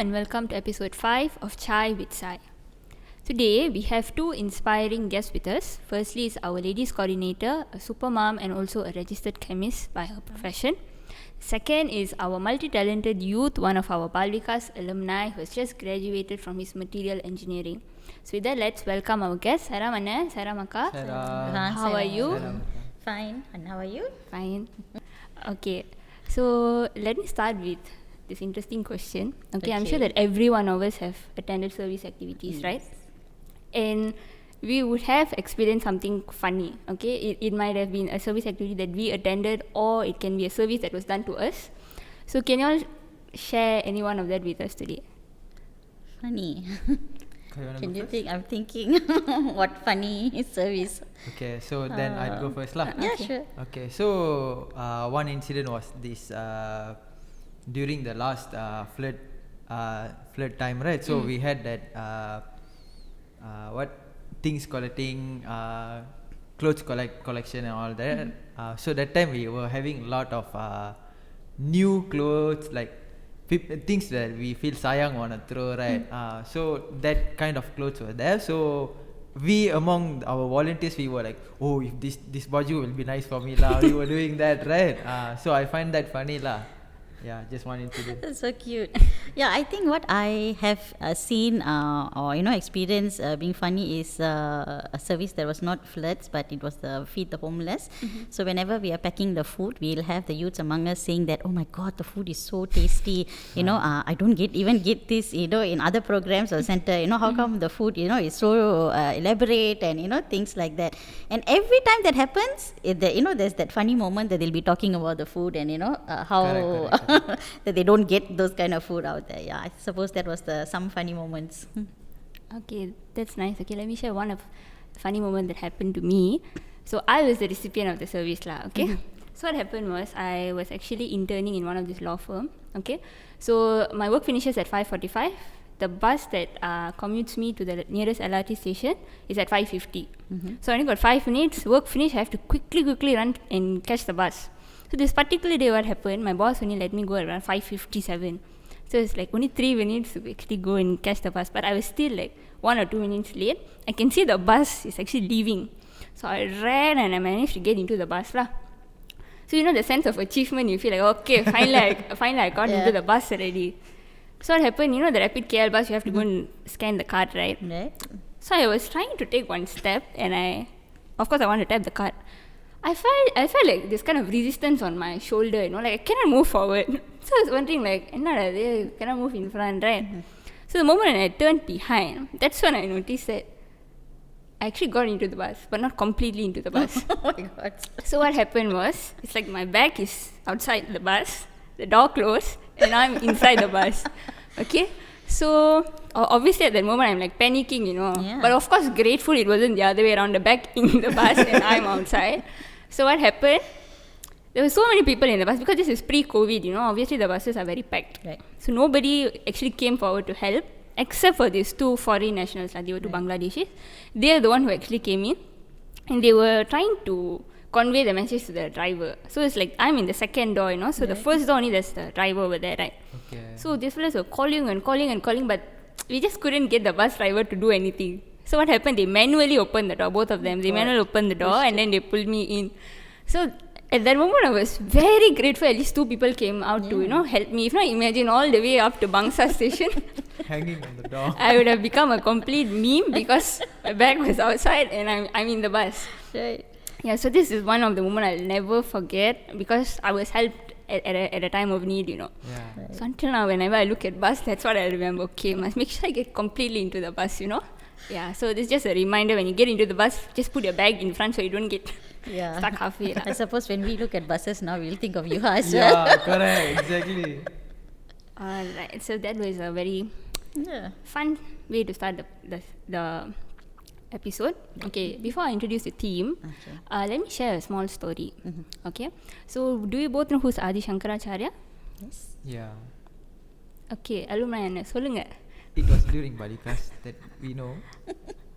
and welcome to episode 5 of Chai with Sai. Today we have two inspiring guests with us. Firstly is our ladies coordinator, a super mom and also a registered chemist by her profession. Second is our multi-talented youth, one of our Balvikas alumni who has just graduated from his material engineering. So with that, let's welcome our guests. Sai Ram Anna, Sai Ram Akka. How are you? Fine. And how are you? Fine. Okay. So let me start with this interesting question. Okay, I'm sure that every one of us have attended service activities, right? And we would have experienced something funny. Okay, it might have been a service activity that we attended, or it can be a service that was done to us. So can you all share any one of that with us today? Funny. Can you think? I'm thinking what funny service. Okay, so then I'll go first lah. Yeah, sure. Okay, so one incident was this during the last flood time, right? So we had that things collecting, clothes collection and all that. So that time we were having a lot of new clothes, like things that we feel sayang wanna throw, right? So that kind of clothes were there. So we among our volunteers, we were like, oh, if this baju will be nice for me lah. We were doing that, right? So I find that funny lah. Yeah, just one incident. That's so cute. Yeah, I think what I have seen or experienced being funny is a service that was not floods, but it was the feed the homeless. So whenever we are packing the food, we'll have the youths among us saying that, oh my God, the food is so tasty. I don't get this, in other programs or center. How come the food, is so elaborate and things like that. And every time that happens, there's that funny moment that they'll be talking about the food and how. Correct. that they don't get those kind of food out there. Yeah, I suppose that was some funny moments. Okay, that's nice. Okay, let me share one of the funny moment that happened to me. So I was the recipient of the service lah. Okay, so what happened was I was actually interning in one of this law firm. Okay, so my work finishes at 5:45. The bus that commutes me to the nearest LRT station is at 5:50. So I only got 5 minutes. Work finish. I have to quickly run and catch the bus. So this particular day, what happened, my boss only let me go around 5:57. So it's like only 3 minutes to actually go and catch the bus. But I was still like 1 or 2 minutes late. I can see the bus is actually leaving. So I ran and I managed to get into the bus lah. So the sense of achievement, you feel like, okay, finally I got into the bus already. So what happened, the rapid KL bus, you have to go and scan the card, right? So I was trying to take one step and of course I want to tap the card. I felt like this kind of resistance on my shoulder, like I cannot move forward. So I was wondering like, I cannot move in front, right? So the moment I turned behind, that's when I noticed that I actually got into the bus, but not completely into the bus. Oh my God. So what happened was, it's like my bag is outside the bus, the door closed, and I'm inside the bus. Okay? So obviously at that moment I'm like panicking, Yeah. But of course grateful it wasn't the other way around, the bag in the bus and I'm outside. So what happened? There were so many people in the bus because this is pre-COVID, obviously the buses are very packed. Right. So nobody actually came forward to help except for these two foreign nationals, they were two Bangladeshis. They are the one who actually came in and they were trying to convey the message to the driver. So it's like I'm in the second door, so the first door only there's the driver over there, right? Okay. So these fellas were calling, but we just couldn't get the bus driver to do anything. So what happened? They manually opened the door, both of them. They manually opened the door and then they pulled me in. So at that moment I was very grateful. At least 2 people came out to help me. If not, imagine all the way up to Bangsa station. Hanging on the door. I would have become a complete meme because my bag was outside and I'm in the bus. Right. Yeah, so this is one of the moments I'll never forget because I was helped at a time of need, Yeah. Right. So until now, whenever I look at bus, that's what I remember. Okay, must make sure I get completely into the bus, Yeah, so this is just a reminder, when you get into the bus, just put your bag in front so you don't get stuck halfway. I suppose when we look at buses now, we'll think of Yuhashini. Yeah, correct, exactly. Alright, so that was a very fun way to start the episode. Okay, before I introduce the theme, let me share a small story. Okay, so do you both know who's Adi Shankaracharya? Yes. Yeah. Okay, alumni என்ன சொல்லுங்க. It was during Balvikas that we know.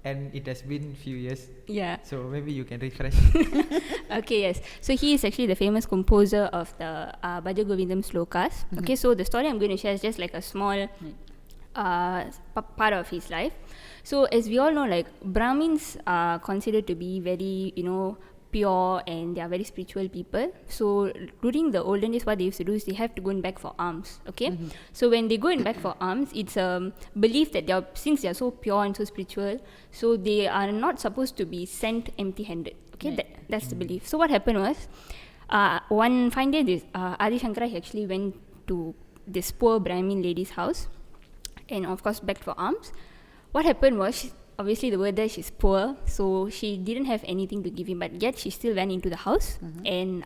And it has been few years. Yeah. So maybe you can refresh. Okay, yes. So he is actually the famous composer of the Bhaja Govindam slokas. Okay, so the story I'm going to share is just like a small part of his life. So as we all know, like Brahmins are considered to be very, pure, and they are very spiritual people. So during the olden days, what they used to do is they have to go and beg for alms. Okay, so when they go and beg for alms, it's a belief that since they are so pure and so spiritual, so they are not supposed to be sent empty-handed. Okay, that's the belief. So what happened was, one fine day, this Adi Shankara, he actually went to this poor Brahmin lady's house, and of course begged for alms. What happened was, obviously the word there, she's poor, so she didn't have anything to give him, but yet she still went into the house, and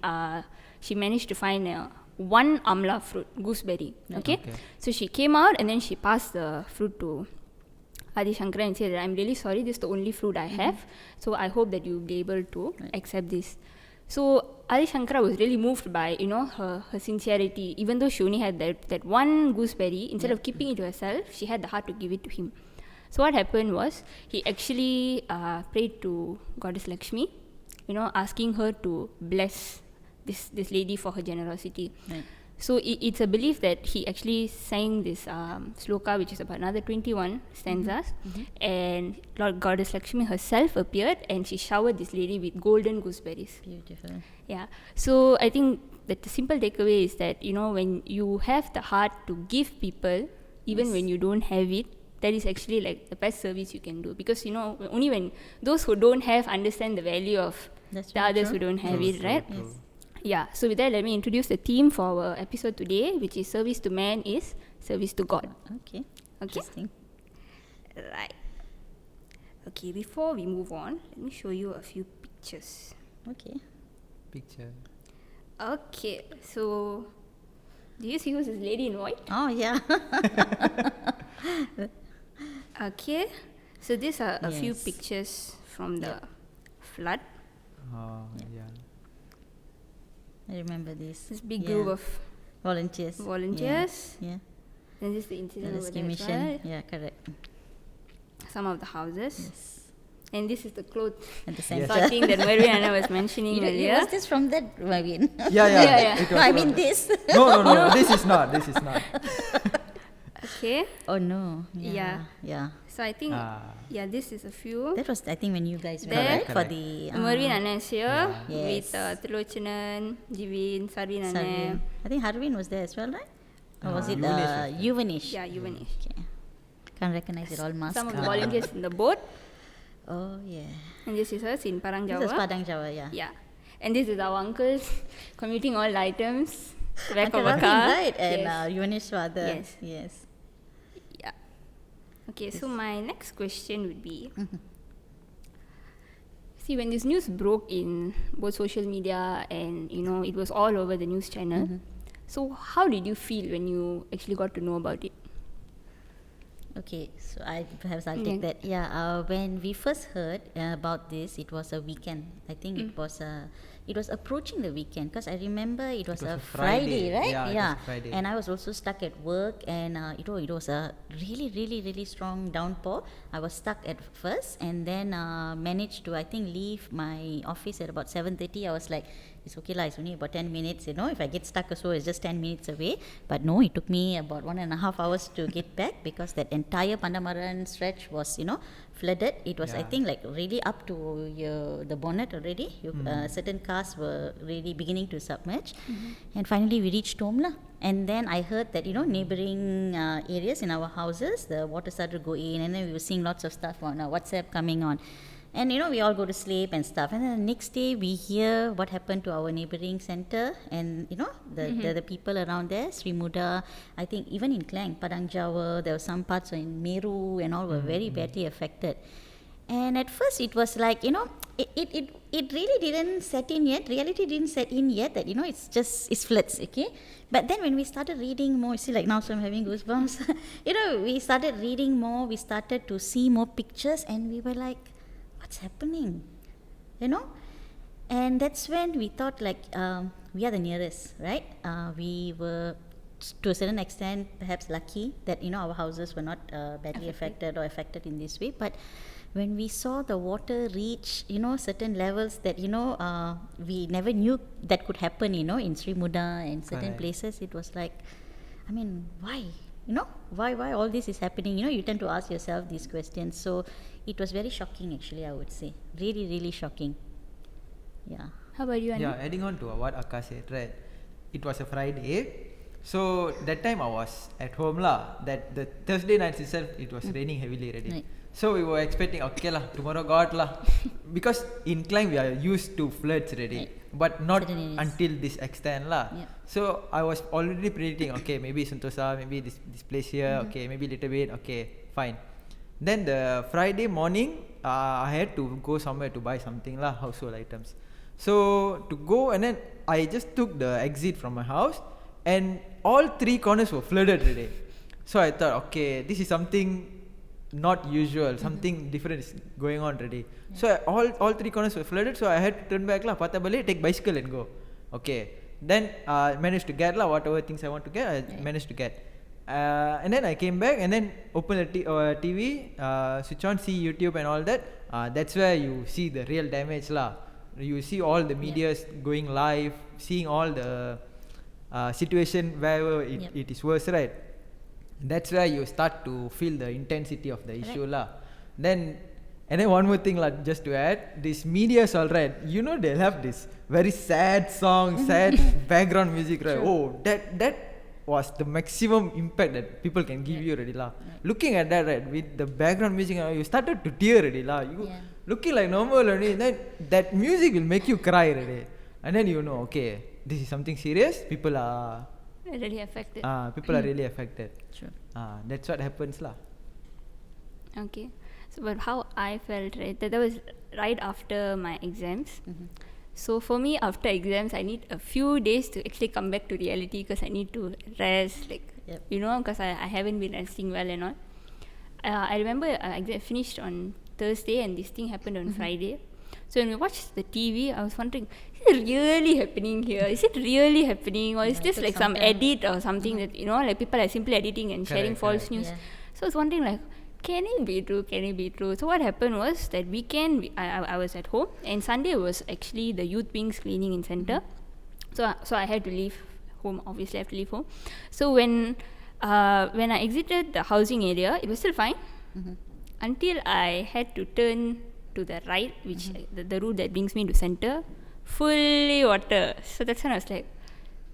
she managed to find one amla fruit, gooseberry. Okay? So she came out and then she passed the fruit to Adi Shankara and said that, I'm really sorry, this is the only fruit I have, so I hope that you'll be able to accept this. So Adi Shankara was really moved by, her sincerity. Even though she only had that one gooseberry, instead of keeping it to herself, she had the heart to give it to him. So what happened was, he actually prayed to Goddess Lakshmi, asking her to bless this lady for her generosity. Right. So it's a belief that he actually sang this sloka, which is about another 21 stanzas, and Lord Goddess Lakshmi herself appeared, and she showered this lady with golden gooseberries. Beautiful. Yeah. So I think that the simple takeaway is that, when you have the heart to give people, even when you don't have it, that is actually like the best service you can do. Because, only when those who don't have understand the value of the others who don't have it, right? Yes. Yeah, so with that, let me introduce the theme for our episode today, which is service to man is service to God. Okay. Interesting. Right. Okay, before we move on, let me show you a few pictures. Okay. Picture. Okay, so do you see who's this lady in white? Oh, yeah. Okay, so these are a few pictures from the flood. Oh, yeah. I remember this. This big group of volunteers. Yeah. And this is the incident over there as mission. well. Yeah, correct. Some of the houses. Yes. And this is the clothes At the center. sorting that Merwindrao was mentioning earlier. Was this from that, Merwin? Yeah. It was No, I mean this. No, this is not. Okay. Oh no. Yeah. So I think, this is a few. That was, I think, when you guys went, There. right? For Correct. the... Merwin is here Yes. with Trilochanan, Jivin, Sarvin Sarvin. I think Harvin was there as well, right? Or was it Yuvanish was there. Yuvanish? Yeah, Yuvanish. Okay. Can't recognize it, all masks. Some of the volunteers in the boat. Oh, yeah. And this is us in Parang This Jawa. is Padang Jawa, yeah. Yeah. And this is our uncles commuting all the items. Back Uncle of a Rahim, car. right? And Yes. Yuvanish's father. Yes. Yeah. Okay, so my next question would be, see, when this news broke in both social media and, it was all over the news channel, so how did you feel when you actually got to know about it? Okay, so perhaps I'll take that. Yeah, when we first heard about this, it was a weekend. I think it was approaching the weekend, because I remember it was a Friday, right? Yeah, it was a Friday. And I was also stuck at work, and it was a really strong downpour. I was stuck at first, and then managed to, I think, leave my office at about 7:30. I was like, it's okay lah, it's only about 10 minutes, if I get stuck or so, it's just 10 minutes away. But no, it took me about 1.5 hours to get back, because that entire Pandamaran stretch was, flooded. It was, I think, like really up to the bonnet already. Certain cars were really beginning to submerge. And finally we reached home lah. And then I heard that, neighboring areas in our houses, the water started to go in, and then we were seeing lots of stuff on WhatsApp coming on. And we all go to sleep and stuff. And then the next day we hear what happened to our neighboring center, and the people around there, Sri Muda, I think even in Klang, Padang Jawa, there were some parts in Meru and all were very badly affected. And at first it was like, it really didn't set in yet. Reality didn't set in yet that, it's floods, okay? But then when we started reading more, see, like now, so I'm having goosebumps. We started reading more, we started to see more pictures, and we were like, what's happening? And that's when we thought, like, we are the nearest, right? We were, to a certain extent, perhaps lucky that, our houses were not badly affected or affected in this way. But when we saw the water reach, certain levels that, we never knew that could happen, in Sri Muda and certain places, it was like, I mean, why? why all this is happening? You tend to ask yourself these questions. So it was very shocking, actually, I would say. Really, really shocking. Yeah. How about you, Anand? Yeah, adding on to what Akka said, right? It was a Friday. So that time I was at home lah. That the Thursday night itself, it was raining heavily already. Right. So we were expecting, okay lah, tomorrow God lah. Because in Klang we are used to floods already. Right. But not Certainly is. until this extent lah. Yeah. So I was already predicting, okay, maybe Sentosa, maybe this place here, okay, maybe little bit, okay, fine. Then the Friday morning, I had to go somewhere to buy something lah, household items. So to go, and then I just took the exit from my house, and all 3 corners were flooded already. So I thought, okay, this is something not usual, something different is going on already. So all 3 corners were flooded, so I had to turn back lah, patah balik, take bicycle and go. Okay, then managed to get lah whatever things I want to get, I managed to get. And then I came back and then open the TV, switch on, see YouTube and all that. That's where you see the real damage lah. You see all the medias going live, seeing all the situation wherever it is worse, right? That's where you start to feel the intensity of the issue lah. Then one more thing lah, just to add, this media's all right. They'll have this very sad song, sad background music, right? Oh, that was the maximum impact that people can give you already lah. Looking at that, right, with the background music, you started to tear already lah. You looking like normal already, then that music will make you cry already. And then okay, this is something serious. People are Really affected. People are really affected. Sure. That's what happens lah. Okay. So, but how I felt, right, that was right after my exams. So for me, after exams, I need a few days to actually come back to reality, because I need to rest, because I haven't been resting well and all. I remember I finished on Thursday and this thing happened on Friday. So when we watched the TV, I was wondering, is it really happening here? Is it really happening? Or is this like some edit or something that, like people are simply editing and sharing false news? Yeah. So I was wondering, like, can it be true? Can it be true? So what happened was that weekend, I was at home, and Sunday was actually the youth wings cleaning in center. So I had to leave home. Obviously, I have to leave home. So when I exited the housing area, it was still fine until I had to turn to the right, which the route that brings me to center, fully water. So that's when I was like,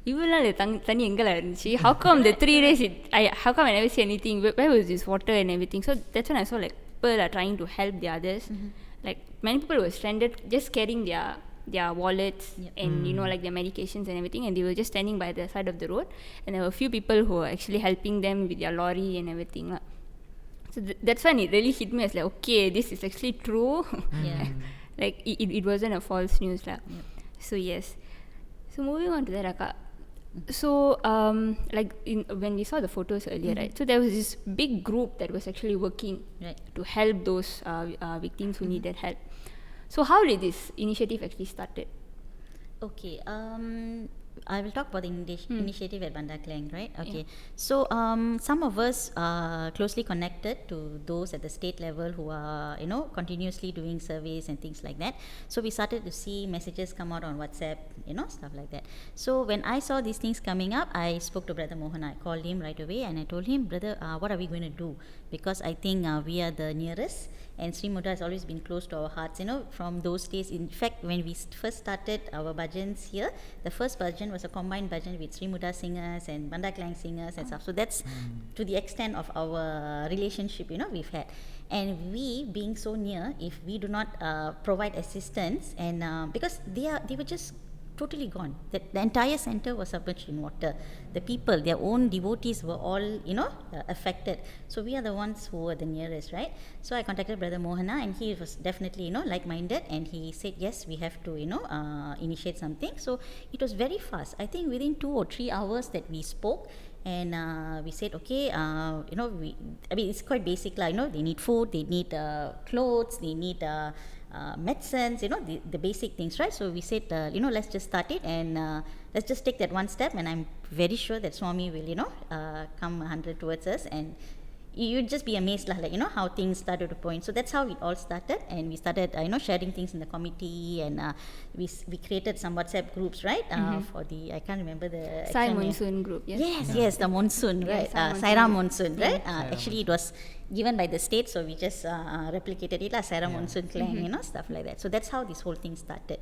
how come the 3 days how come I never see anything? Where was this water and everything? So that's when I saw like people are trying to help the others. Like many people were stranded, just carrying their wallets and like their medications and everything, and they were just standing by the side of the road, and there were a few people who were actually helping them with their lorry and everything. So that's when it really hit me as like, okay, this is actually true. Like it wasn't a false news. So yes. So moving on to that, Akka. So when we saw the photos earlier, right? So there was this big group that was actually working to help those victims who needed help. So how did this initiative actually started? Okay, I will talk about the initiative at Bandar Klang, right? Okay, so some of us are closely connected to those at the state level who are, continuously doing surveys and things like that. So we started to see messages come out on WhatsApp, stuff like that. So when I saw these things coming up, I spoke to Brother Mohan. I called him right away and I told him, brother, what are we going to do? Because I think we are the nearest, and Sri Muda has always been close to our hearts, from those days. In fact, when we first started our bhajans here, the first bhajan was a combined bhajan with Sri Muda singers and Bandar Klang singers and stuff. So that's to the extent of our relationship, we've had. And we, being so near, if we do not provide assistance, and because they were just totally gone. The entire center was submerged in water. The people, their own devotees were all, affected. So we are the ones who were the nearest, right? So I contacted Brother Mohana, and he was definitely, like-minded, and he said, yes, we have to, initiate something. So it was very fast. I think within 2 or 3 hours that we spoke, and we said, okay, it's quite basic, they need food, they need clothes, they need medicines, the basic things, right? So we said, let's just start it, and let's just take that one step, and I'm very sure that Swami will, come 100 towards us, and you'd just be amazed lah, like how things started to point. So that's how it all started, and we started sharing things in the committee, and we created some WhatsApp groups, right? For the, I can't remember the Sai actual name. Monsoon group. Yes. Yes, the monsoon, Yeah, right? Sai Sai Ram Monsoon, Monsoon. right? Actually, it was given by the state, so we just replicated it, Sai Ram Monsoon Klang, stuff like that. So that's how this whole thing started,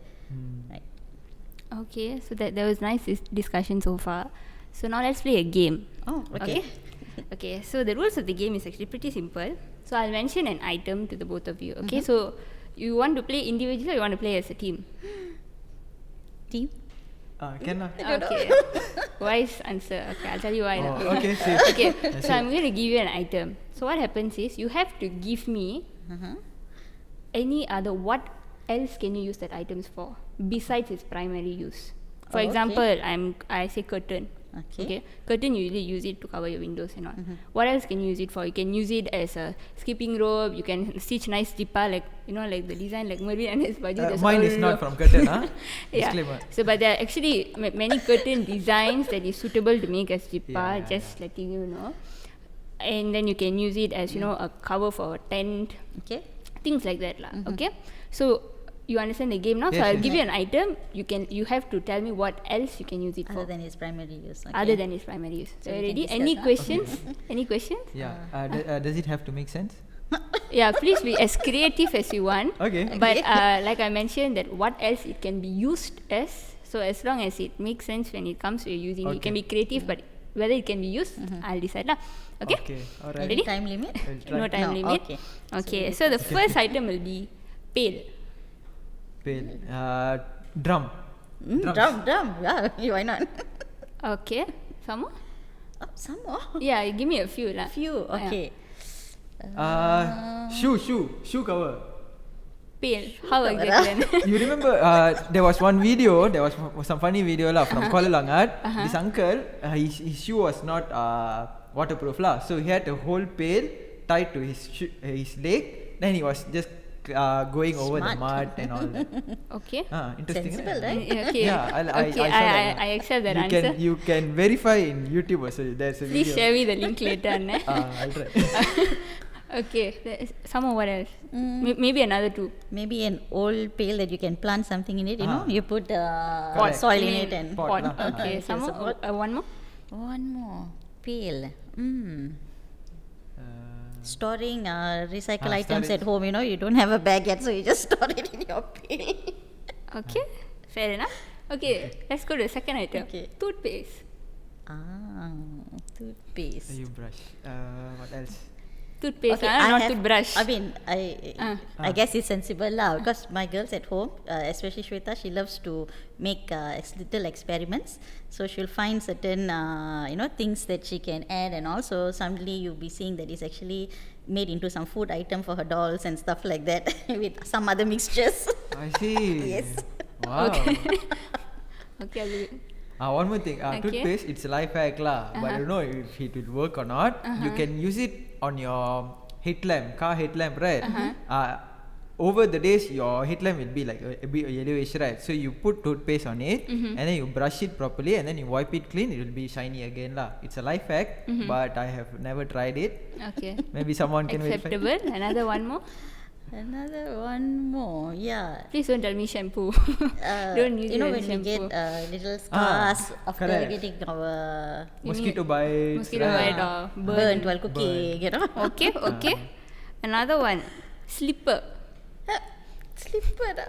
right? Okay, so that was nice discussion so far. So now let's play a game. Oh, okay. Okay, so the rules of the game is actually pretty simple. So I'll mention an item to the both of you. Okay, so you want to play individually or you want to play as a team? Team? Can lah. Okay. Wise answer. Okay, I'll tell you why. now. Oh, okay, see. Okay, so I'm going to give you an item. So what happens is you have to give me any other, what else can you use that items for besides its primary use. For example, I say curtain. Okay. Curtain, you usually use it to cover your windows and all. What else can you use it for? You can use it as a skipping rope. You can stitch nice jippa, like like the design like Mervin and his baju. Mine is not from curtain, huh? Yeah. Disclaimer. So, but there are actually many curtain designs that is suitable to make as jippa. Just letting you know. And then you can use it as a cover for a tent. Okay. Things like that, lah. Okay. So you understand the game now. So I'll give you an item. You have to tell me what else you can use it for. Other than its primary use. Okay. Other than its primary use. So So we can ready? discuss, Any huh? questions? Any questions? Yeah. Does it have to make sense? Yeah, please be as creative as you want. Okay. But like I mentioned, that what else it can be used as. So as long as it makes sense when it comes to using it, you can be creative, but whether it can be used, I'll decide lah. Okay. Okay. Alright. Ready? Time limit? We'll try. No time limit. Okay. Okay. So the first item will be pail. Pail. Drum. Drum. Yeah, why not? Okay. Some more? Oh, some more. Yeah, give me a few lah. Few. Okay. Shoe cover. Pail. How exactly? You remember there was one video, there was some funny video lah from Kuala Langat. This uncle, his shoe was not waterproof lah, so he had a whole pail tied to his leg. Then he was just going over the mud and all that. Okay. Interesting. Sensible, right? Okay. Yeah, I saw okay. that. I accept that you answer. You can verify in YouTube also. There's a Please video. share me the link later. Ne? I'll try. Okay. Some more, what else? Maybe another two. Maybe an old pail that you can plant something in it. You put Correct. soil in it and Pot lah. Okay. Some so more. One more. one more pail. Storing recycle items storage. at home. You don't have a bag yet, so you just store it in your pail. Okay. Fair enough. Okay. Let's go to the second item. Okay. Toothpaste. Toothpaste. You brush. What else? Toothpaste. Okay, Not toothbrush. I mean, I guess it's sensible lah, because my girls at home, especially Shweta, she loves to make little experiments. So she'll find certain things that she can add, and also suddenly you'll be seeing that it's actually made into some food item for her dolls and stuff like that with some other mixtures. I see. Yes. Wow. Okay. One more thing. Toothpaste, it's a life hack lah. But I don't know if it will work or not. You can use it on your headlamp, car headlamp, right? Over the days, your headlamp will be like a bit yellowish, right? So you put toothpaste on it, and then you brush it properly, and then you wipe it clean. It will be shiny again lah. It's a life hack, but I have never tried it. Okay. Maybe someone can verify. Acceptable. Another one more. Another one more, yeah. Please don't tell me shampoo. Don't use it when as we get shampoo. little scars after correct. getting our Mosquito bites. Mosquito bite or burnt while cooking, Okay. Another one. Slipper. Slipper.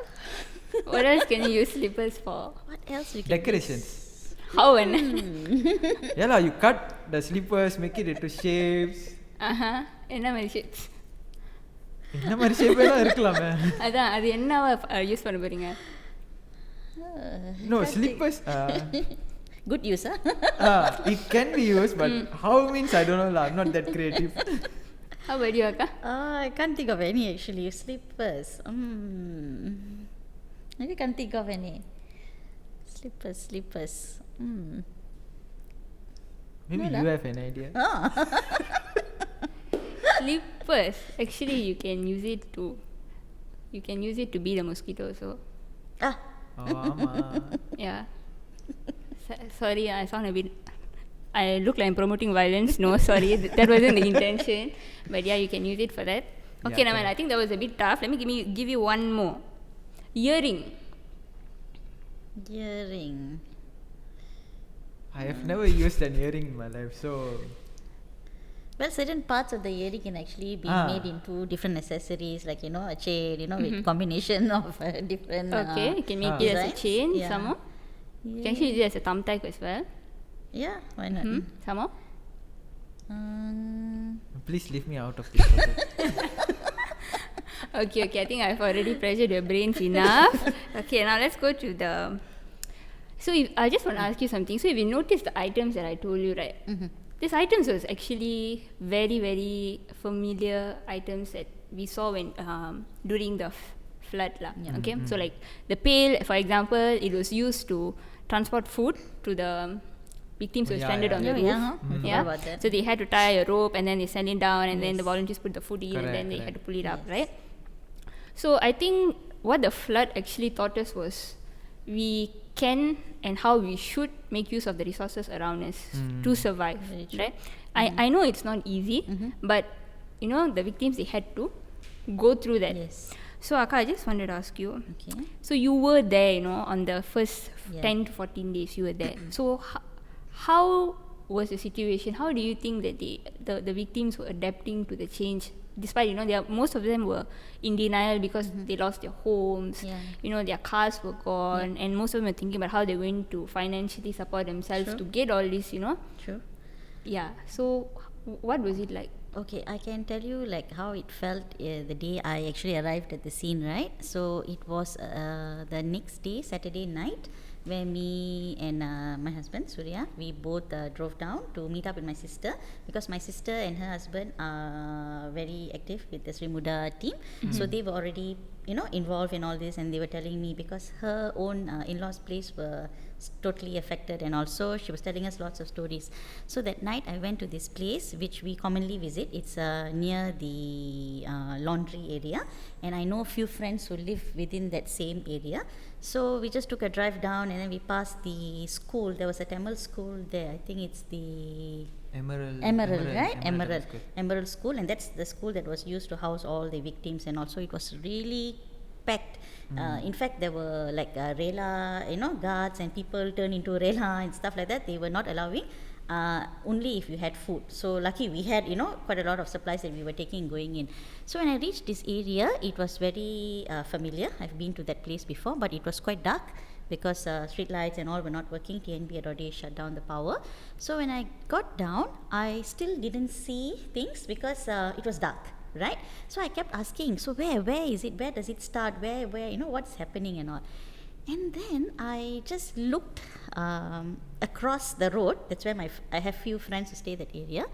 What else can you use slippers for? What else we can Decorations. How and Yeah lah, you cut the slippers, make it into shapes. என்ன மாதிரி shapes? என்ன மாதிரி shape எல்லாம் இருக்கலாமே. அதான் அது என்னவா use பண்ண போறீங்க? No, slippers. Good use, huh? It can be used, but how means I don't know lah. I'm not that creative. How about you, Akka? I can't think of any actually. Slippers. Maybe can't think of any. Slippers. Maybe No you lah. have an idea. Slippers. Actually, you can use it to be the mosquito also. Oh, ஆமா. Yeah. Sorry, I sound a bit I look like I'm promoting violence. No, sorry, that wasn't the intention. But yeah, you can use it for that. Okay, Yeah, I think that was a bit tough. Let me give you one more. Earring. Earring. I have never used an earring in my life, so Well, certain parts of the earring can actually be made into different accessories, like a chain, with combination of different. Okay, you can make it as a designs. chain. Yeah. Some more. You can actually use it as a thumbtack as well. Yeah, why not? Some more. please leave me out of this topic. Okay, I think I've already pressured your brains enough. Okay, now let's go to the. So I just want to ask you something. So if you notice the items that I told you, right? These items was actually very, very familiar items that we saw when during the flood lah. Okay, so like the pail, for example, it was used to transport food to the victims who were stranded on the roof. Forgot about that. So they had to tie a rope and then they send it down and then the volunteers put the food in and then they Correct. had to pull it up, right? So I think what the flood actually taught us was we can and how we should make use of the resources around us to survive, right? I know it's not easy, but the victims, they had to go through that. Yes. So Akka, I just wanted to ask you, Okay. so you were there, on the first Yeah. 10 to 14 days you were there. So how was the situation? How do you think that the victims were adapting to the change? Despite, most of them were in denial because they lost their homes, their cars were gone, and most of them were thinking about how they're going to financially support themselves to get all this, True. Yeah. So what was it like? Okay, I can tell you like how it felt the day I actually arrived at the scene, right? So it was the next day, Saturday night, where me and my husband Surya, we both drove down to meet up with my sister, because my sister and her husband are very active with the Sri Muda team. So they were already involved in all this, and they were telling me because her own in-laws place were totally affected, and also she was telling us lots of stories. So that night I went to this place which we commonly visit. It's near the laundry area, and I know a few friends who live within that same area. So we just took a drive down, and then we passed the school. There was a Tamil school there. I think it's the Emerald, right? Emerald School. Emerald School, and that's the school that was used to house all the victims, and also it was really packed. In fact, there were like rela, guards and people turned into rela and stuff like that. They were not allowing only if you had food. So lucky we had quite a lot of supplies that we were taking going in. So when I reached this area, it was very familiar. I've been to that place before, but it was quite dark because street lights and all were not working. TNB had already shut down the power. So when I got down, I still didn't see things because it was dark, right? So I kept asking, so where is it? Where does it start? Where what's happening and all? And then I just looked across the road. That's where I have few friends who stay that area.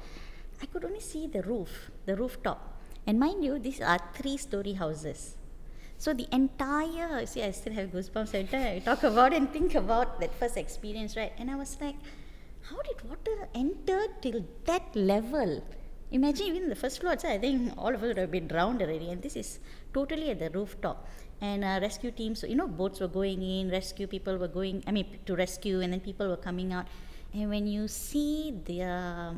I could only see the rooftop. And mind you, these are 3-story houses. So the entire, I still have goosebumps every time I talk about and think about that first experience, right? And I was like, how did water enter till that level? Imagine even the first floor, I think all of us would have been drowned already, and this is totally at the rooftop. And rescue teams, boats were going in, rescue people were going, to rescue, and then people were coming out. And when you see their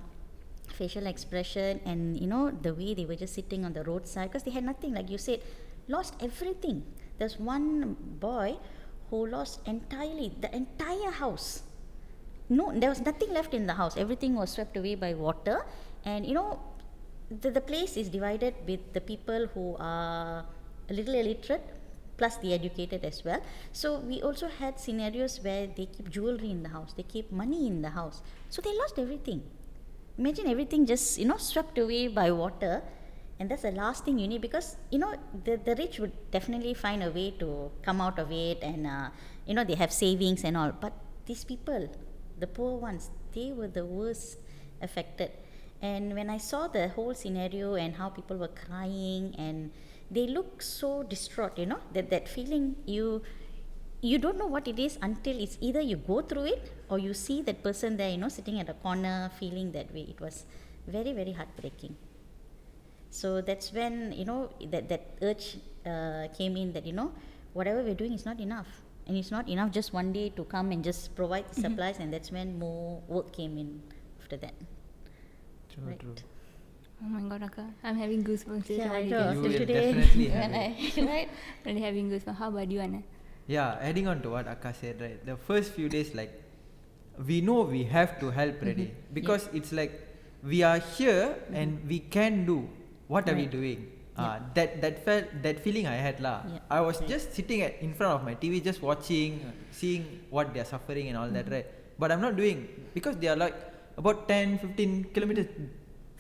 facial expression and, the way they were just sitting on the roadside, because they had nothing, like you said, lost everything. There's one boy who lost entirely, the entire house. No, there was nothing left in the house. Everything was swept away by water. And the place is divided with the people who are a little illiterate plus the educated as well. So we also had scenarios where they keep jewelry in the house, they keep money in the house. So they lost everything. Imagine everything just swept away by water. And that's the last thing you need, because the rich would definitely find a way to come out of it, and they have savings and all. But these people, the poor ones, they were the worst affected. And when I saw the whole scenario and how people were crying and they look so distraught, that feeling, you don't know what it is until it's either you go through it or you see that person there, sitting at a corner feeling that way. It was very, very heartbreaking. So that's when, that urge came in that, whatever we're doing is not enough. And it's not enough just one day to come and just provide the supplies, and that's when more work came in after that. True, Right. true. Oh my god, Akka. I'm having goosebumps. Yeah, I Just know. how You you will just today, definitely have when it. right? Really having goosebumps. How about you, Anna? Yeah, adding on to what Akka said, right? The first few days, like, we know we have to help ready because it's like we are here and we can do. What are we Right. doing? Yeah. That feeling I had lah. Yeah. I was just sitting in front of my TV, just watching, seeing what they are suffering and all that, right? But I'm not doing because they are like about 10-15 kilometers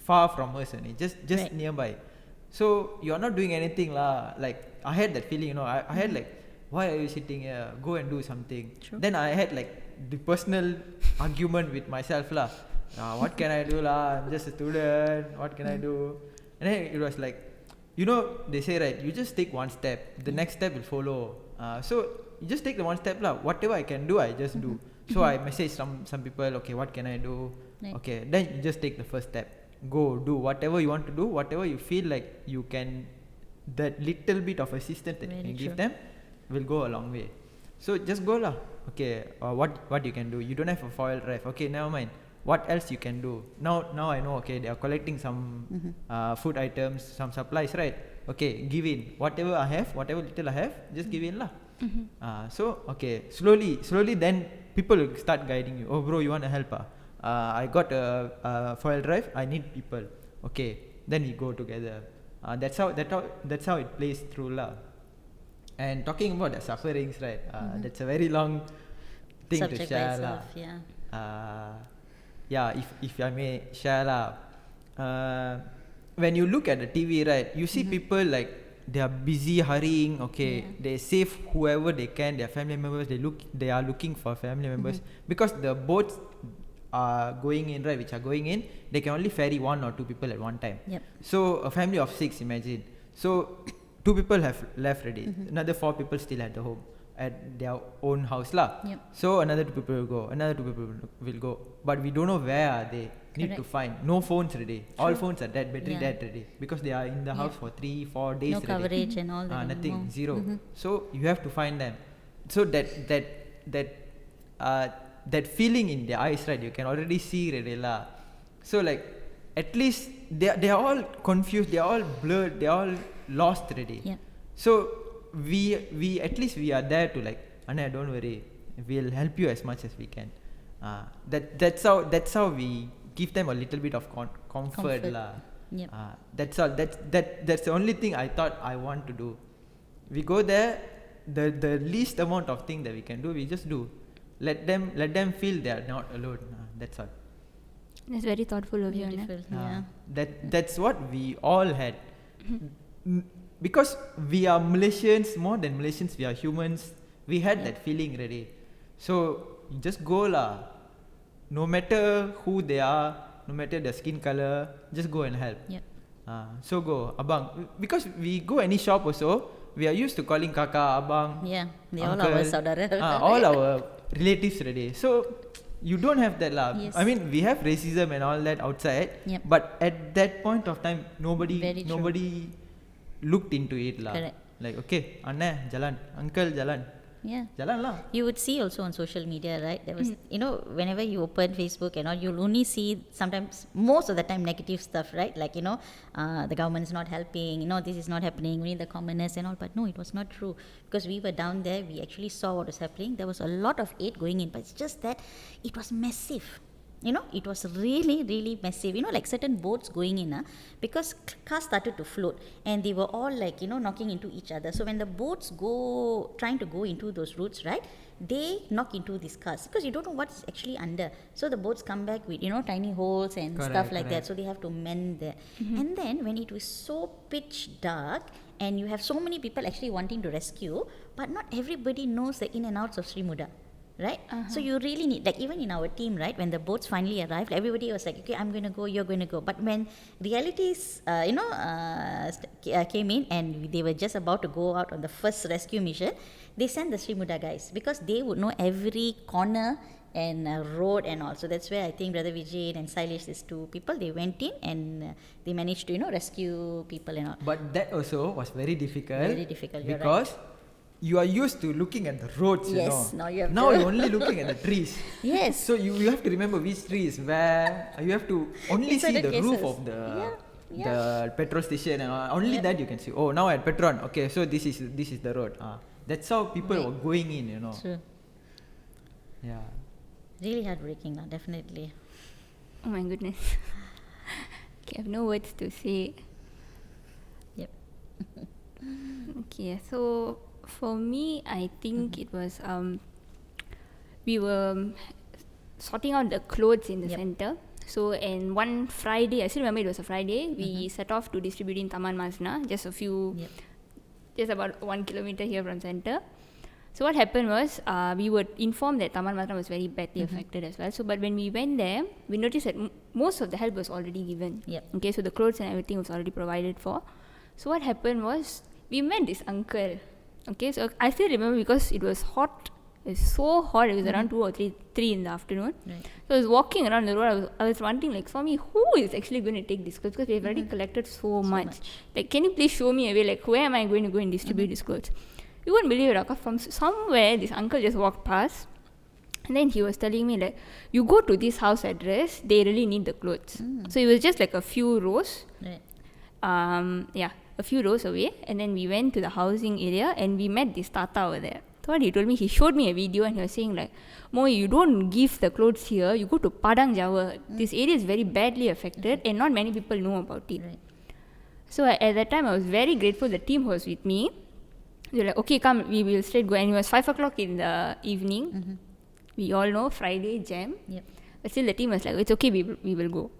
far from us only, just Right. nearby. So you're not doing anything lah. Like I had that feeling, I had like, why are you sitting here? Go and do something. True. Then I had like the personal argument with myself lah. What can I do lah? I'm just a student. What can I do? And then it was like, they say right, you just take one step. The next step will follow. So you just take the one step lah. Whatever I can do, I just do. So I message some people. Okay, what can I do? Right. Okay, then you just take the first step. Go do whatever you want to do. Whatever you feel like you can, that little bit of assistance that you Very can give true. them will go a long way. So just go lah. Okay, what you can do? You don't have a foil drive. Okay, never mind. What else you can do? Now I know. Okay, they are collecting some food items, some supplies, right? Okay, give in. Whatever I have, whatever little I have, just give in lah. So okay, slowly then people will start guiding you. Oh bro, you want to help? I got a foil drive. I need people. Okay, then we go together. That's how it plays through lah. And talking about the sufferings, right? That's a very long thing Subject to by share lah. itself, Yeah, if I may share lah. When you look at the TV, right, you see people like they are busy hurrying. Okay, they save whoever they can, their family members. They are looking for family members because the boats are going in, right, which are going in, they can only ferry 1 or 2 people at one time. Yep. So a family of 6, imagine. So 2 people have left already. Another 4 people still at the home, at their own house lah. Yep. So another 2 people will go, another 2 people will go, but we don't know where are they. Need to Correct. find. No phones ready. All True. phones are dead, battery Yeah. dead ready, because they are in the house for 3-4 days No ready. coverage and all that. Nothing, anymore. zero. So you have to find them. So that feeling in their eyes, right, you can already see already lah. So like at least they are all confused, they are all blurred, they are all lost already. Yeah. So we at least we are there to like, Anna, don't worry, we'll help you as much as we can. That's how we give them a little bit of comfort Comfort. lah. Yep. That's all. That's the only thing I thought I want to do. We go there, the least amount of thing that we can do, we just do. Let them feel they are not alone. That's all. That's very thoughtful of you, Anna. Beautiful. Yeah. That's what we all had. Because we are Malaysians, more than Malaysians, we are humans. We had that feeling already. So you just go lah. No matter who they are, no matter their skin color, just go and help. Yep. So go, abang. Because we go any shop also, we are used to calling kakak, abang, Yeah. They all uncle, our saudara. all our relatives already. So you don't have that lah. Yes. I mean, we have racism and all that outside, Yep. but at that point of time, Very true. nobody looked into it lah. Correct. Like, okay, Anna, jalan, uncle, jalan, Yeah. jalan lah. You would see also on social media, right? There was, whenever you open Facebook and all, you'll only see sometimes, most of the time, negative stuff, right? Like, the government is not helping, this is not happening, we need the commoners and all. But no, it was not true. Because we were down there, we actually saw what was happening. There was a lot of aid going in, but it's just that it was massive. It was really, really massive. Like certain boats going in, because cars started to float and they were all like, knocking into each other. So when the boats trying to go into those routes, right, they knock into these cars because you don't know what's actually under. So the boats come back with, tiny holes and stuff like that. So they have to mend that. And then when it was so pitch dark and you have so many people actually wanting to rescue, but not everybody knows the in and outs of Sri Muda. Right? So you really need, like even in our team, right, when the boats finally arrived, everybody was like, okay, I'm going to go, you're going to go. But when realities, came in and they were just about to go out on the first rescue mission, they sent the Sri Muda guys because they would know every corner and road and all. So that's where I think Brother Vijay and Sailesh, these 2 people, they went in and they managed to, rescue people and all. But that also was very difficult. Very difficult, you're because you are used to looking at the roads, Yes, now you have now to- you're only looking at the trees. Yes. So you have to remember which tree is where. You have to only In see certain the roof cases. of the Yeah, the petrol station and all. Only that you can see. Oh, now at Petron. Okay, so this is the road. That's how people were going in. True. Yeah. Really heartbreaking, definitely. Oh my goodness. Okay, I have no words to say. Yep. Okay, so for me, I think it was we were sorting out the clothes in the Yep. center. So, and one Friday, I still remember it was a Friday, we set off to distribute in Taman Masna, just about 1 kilometer here from center. So what happened was, we were informed that Taman Masna was very badly affected as well. So, but when we went there, we noticed that most of the help was already given. Yep. Okay, so the clothes and everything was already provided for. So what happened was, we met this uncle. Okay, so I still remember because it was hot. It was so hot. It was around 2 or 3 in the afternoon. Right. So I was walking around the road. I was wondering, like, Swami, who is actually going to take this clothes? Because we've already collected so much. Like, can you please show me a way? Like, where am I going to go and distribute these clothes? You wouldn't believe it, Akka. From somewhere, this uncle just walked past. And then he was telling me, like, you go to this house address, they really need the clothes. So it was just like a few rows. Right. A few rows away. And then we went to the housing area and we met this Tata over there. So what he told me, he showed me a video and he was saying, like, Mo, you don't give the clothes here, you go to Padang Jawa. This area is very badly affected and not many people know about it. Right. So at that time, I was very grateful the team was with me. They were like, okay, come, we will straight go. And it was 5 o'clock in the evening. We all know Friday jam. Yep. But still the team was like, it's okay, we will go.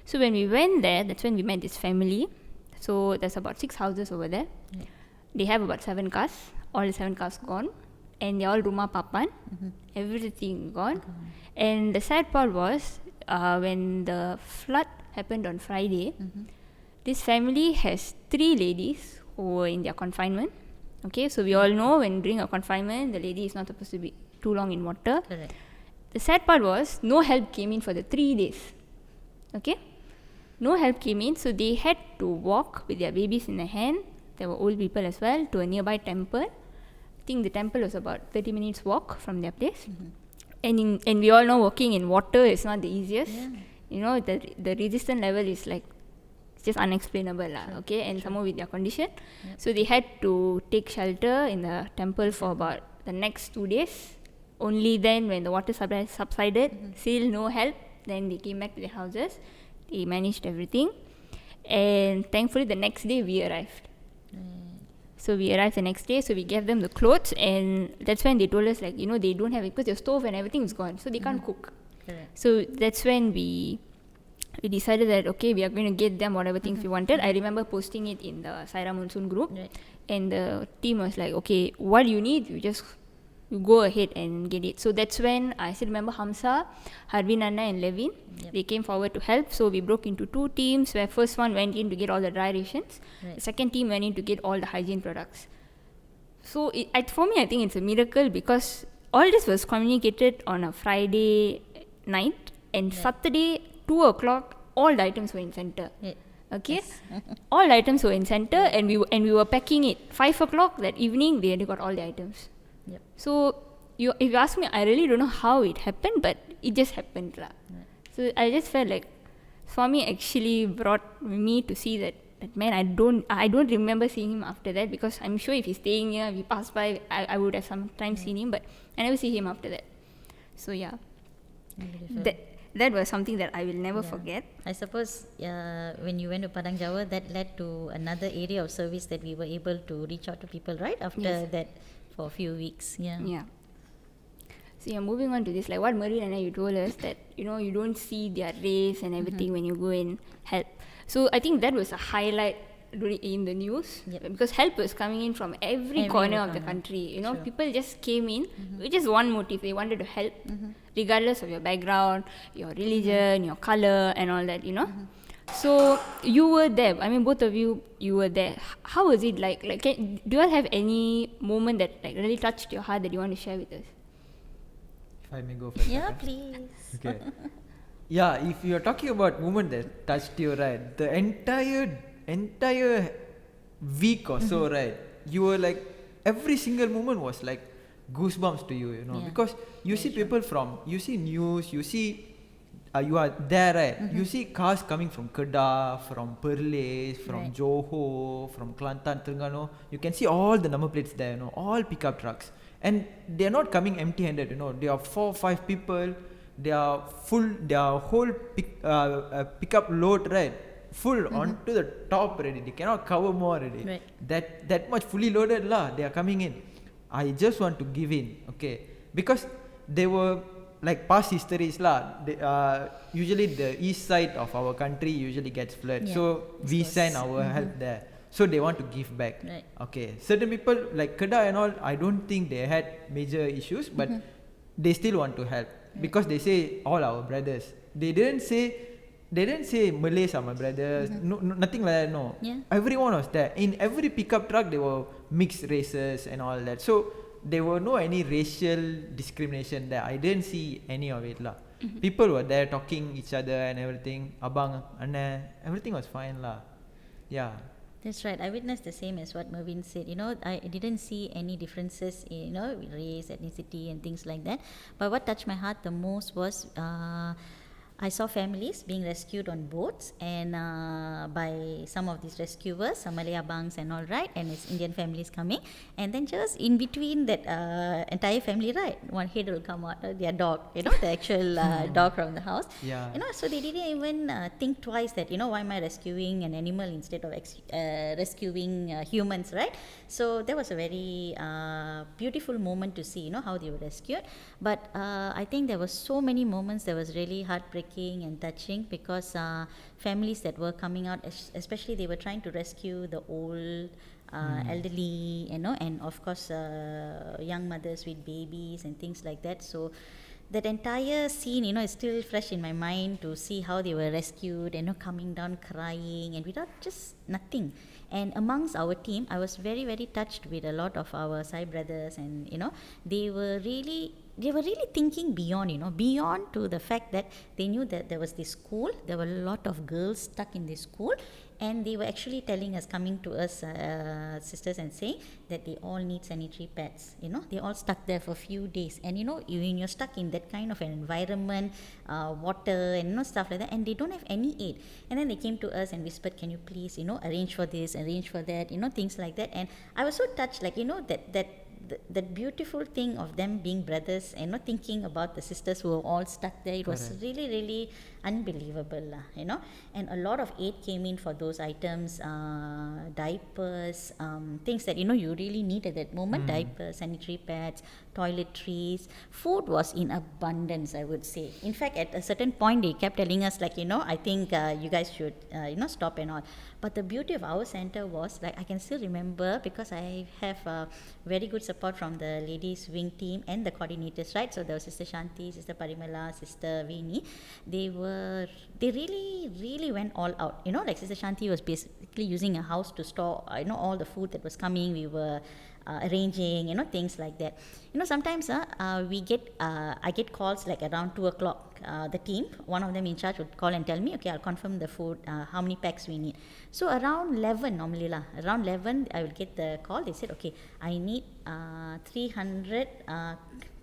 So when we went there, that's when we met this family. So there's about 6 houses over there. Yeah. They have about 7 cars. All the 7 cars gone. And they're all Rumah Papan. Everything gone. And the sad part was, when the flood happened on Friday, this family has 3 ladies who were in their confinement. Okay, so we all know when during a confinement, the lady is not supposed to be too long in water. Correct. The sad part was, no help came in for the 3 days. Okay? No help came in, so they had to walk with their babies in their hand. There were old people as well, to a nearby temple. I think the temple was about 30 minutes walk from their place. And we all know walking in water is not the easiest. Yeah. You know, the resistance level is like, it's just unexplainable. Okay, and some more with their condition. So they had to take shelter in the temple for about the next 2 days. Only then, when the water subsided, still no help, then they came back to their houses. They managed everything. And thankfully, the next day we arrived. So we arrived the next day, so we gave them the clothes, and that's when they told us, like, you know, they don't have it because their stove and everything is gone, so they can't cook. Correct. So that's when we decided that, okay, we are going to get them whatever things we wanted. I remember posting it in the Sai Ram Monsoon group, Right. and the team was like, okay, what you need, you go ahead and get it. So that's when I still remember Hamza, Harvin Anna and Levin. They came forward to help. So we broke into 2 teams, where first one went in to get all the dry rations. Right. The second team went in to get all the hygiene products. So for me, I think it's a miracle because all this was communicated on a Friday night, and Saturday 2 o'clock, all the items were in center. Yeah. Okay, all the items were in center, and we were packing it. 5 o'clock that evening, they already got all the items. Yep. So if you ask me, I really don't know how it happened, but it just happened. So I just felt like Swami actually brought me to see that man, I don't remember seeing him after that, because I'm sure if he's staying here, we passed by, I would have sometimes seen him, but I never see him after that. So yeah, Beautiful. that was something that I will never forget. I suppose when you went to Padang Jawa, that led to another area of service that we were able to reach out to people, right? After that, for a few weeks. Yeah. So moving on to this, like what Merwin and you told us, that you don't see their race and everything when you go and help. So I think that was a highlight in the news, because help was coming in from every corner of the country. People just came in with just one motive. They wanted to help, regardless of your background, your religion, your color, and all that. So you were there. I mean, both of you were there. How was it like? Like, do you all have any moment that like really touched your heart that you want to share with us? If I may go first. Yeah, okay? please. Okay. Yeah, if you're talking about moment that touched you, right, the entire week or so, right, you were like every single moment was like goosebumps to you, you know, because you see people from, you see news, you see, you are there, right? You see cars coming from Kedah, from Perlis, from Johor, from Kelantan, Terengganu. You can see all the number plates there, you know, all pickup trucks. And they are not coming empty-handed, you know. They are 4 or 5 people. They are full. Their whole pickup load, right, full onto the top already. They cannot cover more already. Right. That much fully loaded lah. They are coming in. I just want to give in, okay, because they were like past histories lah. Usually the east side of our country usually gets flooded, so we send our help there. So they want to give back. Right. Okay. Certain people like Kedah and all, I don't think they had major issues, but they still want to help because they say all our brothers. They didn't say Malays are my brothers. No, nothing like that. No. Yeah. Everyone was there. In every pickup truck, there were mixed races and all that. So there were no any racial discrimination there. I didn't see any of it lah. People were there talking each other and everything. Abang, Anna, everything was fine lah. Yeah. That's right. I witnessed the same as what Mervin said. You know, I didn't see any differences in, you know, race, ethnicity and things like that. But what touched my heart the most was I saw families being rescued on boats and by some of these rescuers, some Malay abangs and all, right, and it's Indian families coming, and then just in between that entire family, right, one head will come out, their dog, you know, the actual dog from the house. Yeah. You know, so they didn't even think twice that, you know, why am I rescuing an animal instead of rescuing humans, right? So that was a very beautiful moment to see, you know, how they were rescued. But I think there were so many moments that was really heartbreaking and touching because families that were coming out, especially they were trying to rescue the old, elderly, you know, and of course young mothers with babies and things like that. So that entire scene, you know, is still fresh in my mind to see how they were rescued, you know, coming down crying and without just nothing. And amongst our team, I was very, very touched with a lot of our Sai brothers, and you know, they were really thinking beyond, you know, beyond to the fact that they knew that there was this school, there were a lot of girls stuck in this school, and they were actually telling us, coming to us sisters and saying that they all need sanitary pads, you know, they all stuck there for a few days, and you know, when you're stuck in that kind of an environment, water and, you know, stuff like that, and they don't have any aid, and then they came to us and whispered, can you please, you know, arrange for this, arrange for that, you know, things like that. And I was so touched, like, you know, that beautiful thing of them being brothers and not thinking about the sisters who were all stuck there. It was really, really unbelievable, you know. And a lot of aid came in for those items, diapers, things that, you know, you really need at that moment, diapers, sanitary pads, toiletries. Food was in abundance, I would say. In fact, at a certain point, they kept telling us, like, you know, I think you guys should, you know, stop and all. But the beauty of our center was, like, I can still remember, because I have very good support from the ladies wing team and the coordinators, right? So there was Sister Shanti, Sister Parimala, Sister Vini. They really, really went all out. You know, like Sister Shanti was basically using a house to store, you know, all the food that was coming. We were arranging, you know, things like that. You know, sometimes I get calls like around 2 o'clock. The team, one of them in charge, would call and tell me, okay, I'll confirm the food, how many packs we need. So around 11 normally lah, around 11 I will get the call. They said, okay, I need 300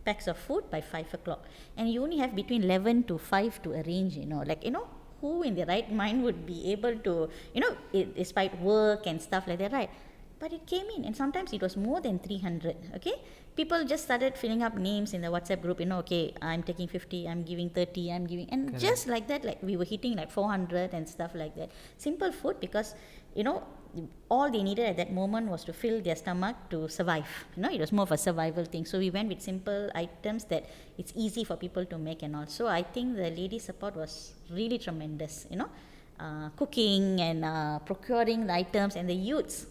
packs of food by 5 o'clock, and you only have between 11 to 5 to arrange, you know, like, you know, who in their right mind would be able to, you know, despite work and stuff like that, right? But it came in, and sometimes it was more than 300, okay? People just started filling up names in the WhatsApp group, you know, okay, I'm taking 50, I'm giving 30, I'm giving, and just like that, like, we were hitting like 400 and stuff like that. Simple food, because, you know, all they needed at that moment was to fill their stomach to survive. You know, it was more of a survival thing. So we went with simple items that it's easy for people to make and all. So I think the lady support was really tremendous, you know, cooking and procuring the items, and the youths,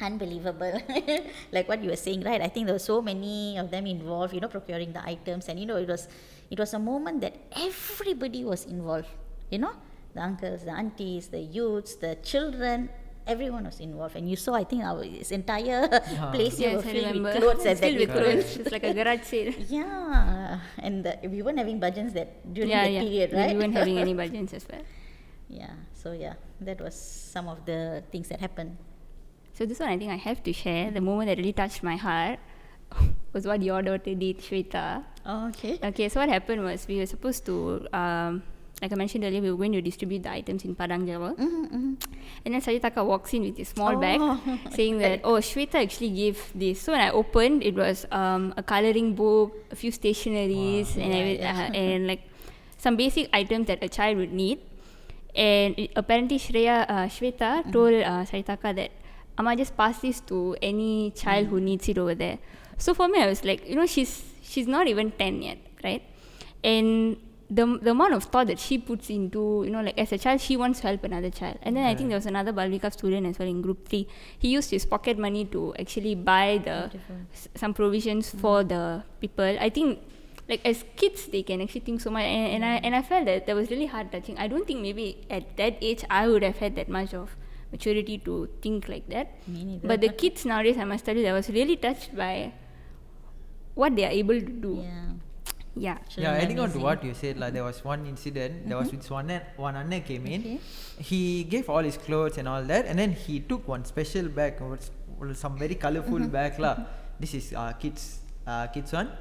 unbelievable. Like what you were saying, right? I think there were so many of them involved, you know, procuring the items, and you know, it was a moment that everybody was involved, you know, the uncles, the aunties, the youths, the children, everyone was involved. And you saw, I think, this entire place here was filled with clothes at that clothes. It's like a garage sale. Yeah, and we weren't having budgets during that period, right? We weren't having any budgets as well. Yeah, so yeah, that was some of the things that happened. So this one I think I have to share. The moment that really touched my heart was what your daughter did, Shweta. Oh, okay. Okay, so what happened was we were supposed to, like I mentioned earlier, we were going to distribute the items in Padang Java. And then Sajeeta walks in with this small bag saying that, oh, Shweta actually gave this. So when I opened, it was a colouring book, a few stationaries, and like some basic items that a child would need. And apparently Shweta told Sajeeta that, Amma, just pass this to any child who needs it over there. So for me, I was like, she's not even 10 yet, right? And the amount of thought that she puts into, like as a child, she wants to help another child. And then I think there was another Balvika student as well in group 3. He used his pocket money to actually buy some provisions for the people. I think, like as kids, they can actually think so much. And I felt that was really heart touching. I don't think maybe at that age I would have had that much of maturity to think like that. But the kids nowadays, I must tell you, I was really touched by what they are able to do. Yeah. Adding on to what you said, there was one incident. There was this one Anna came in. He gave all his clothes and all that, and then he took one special bag, some very colourful bag This is kids one,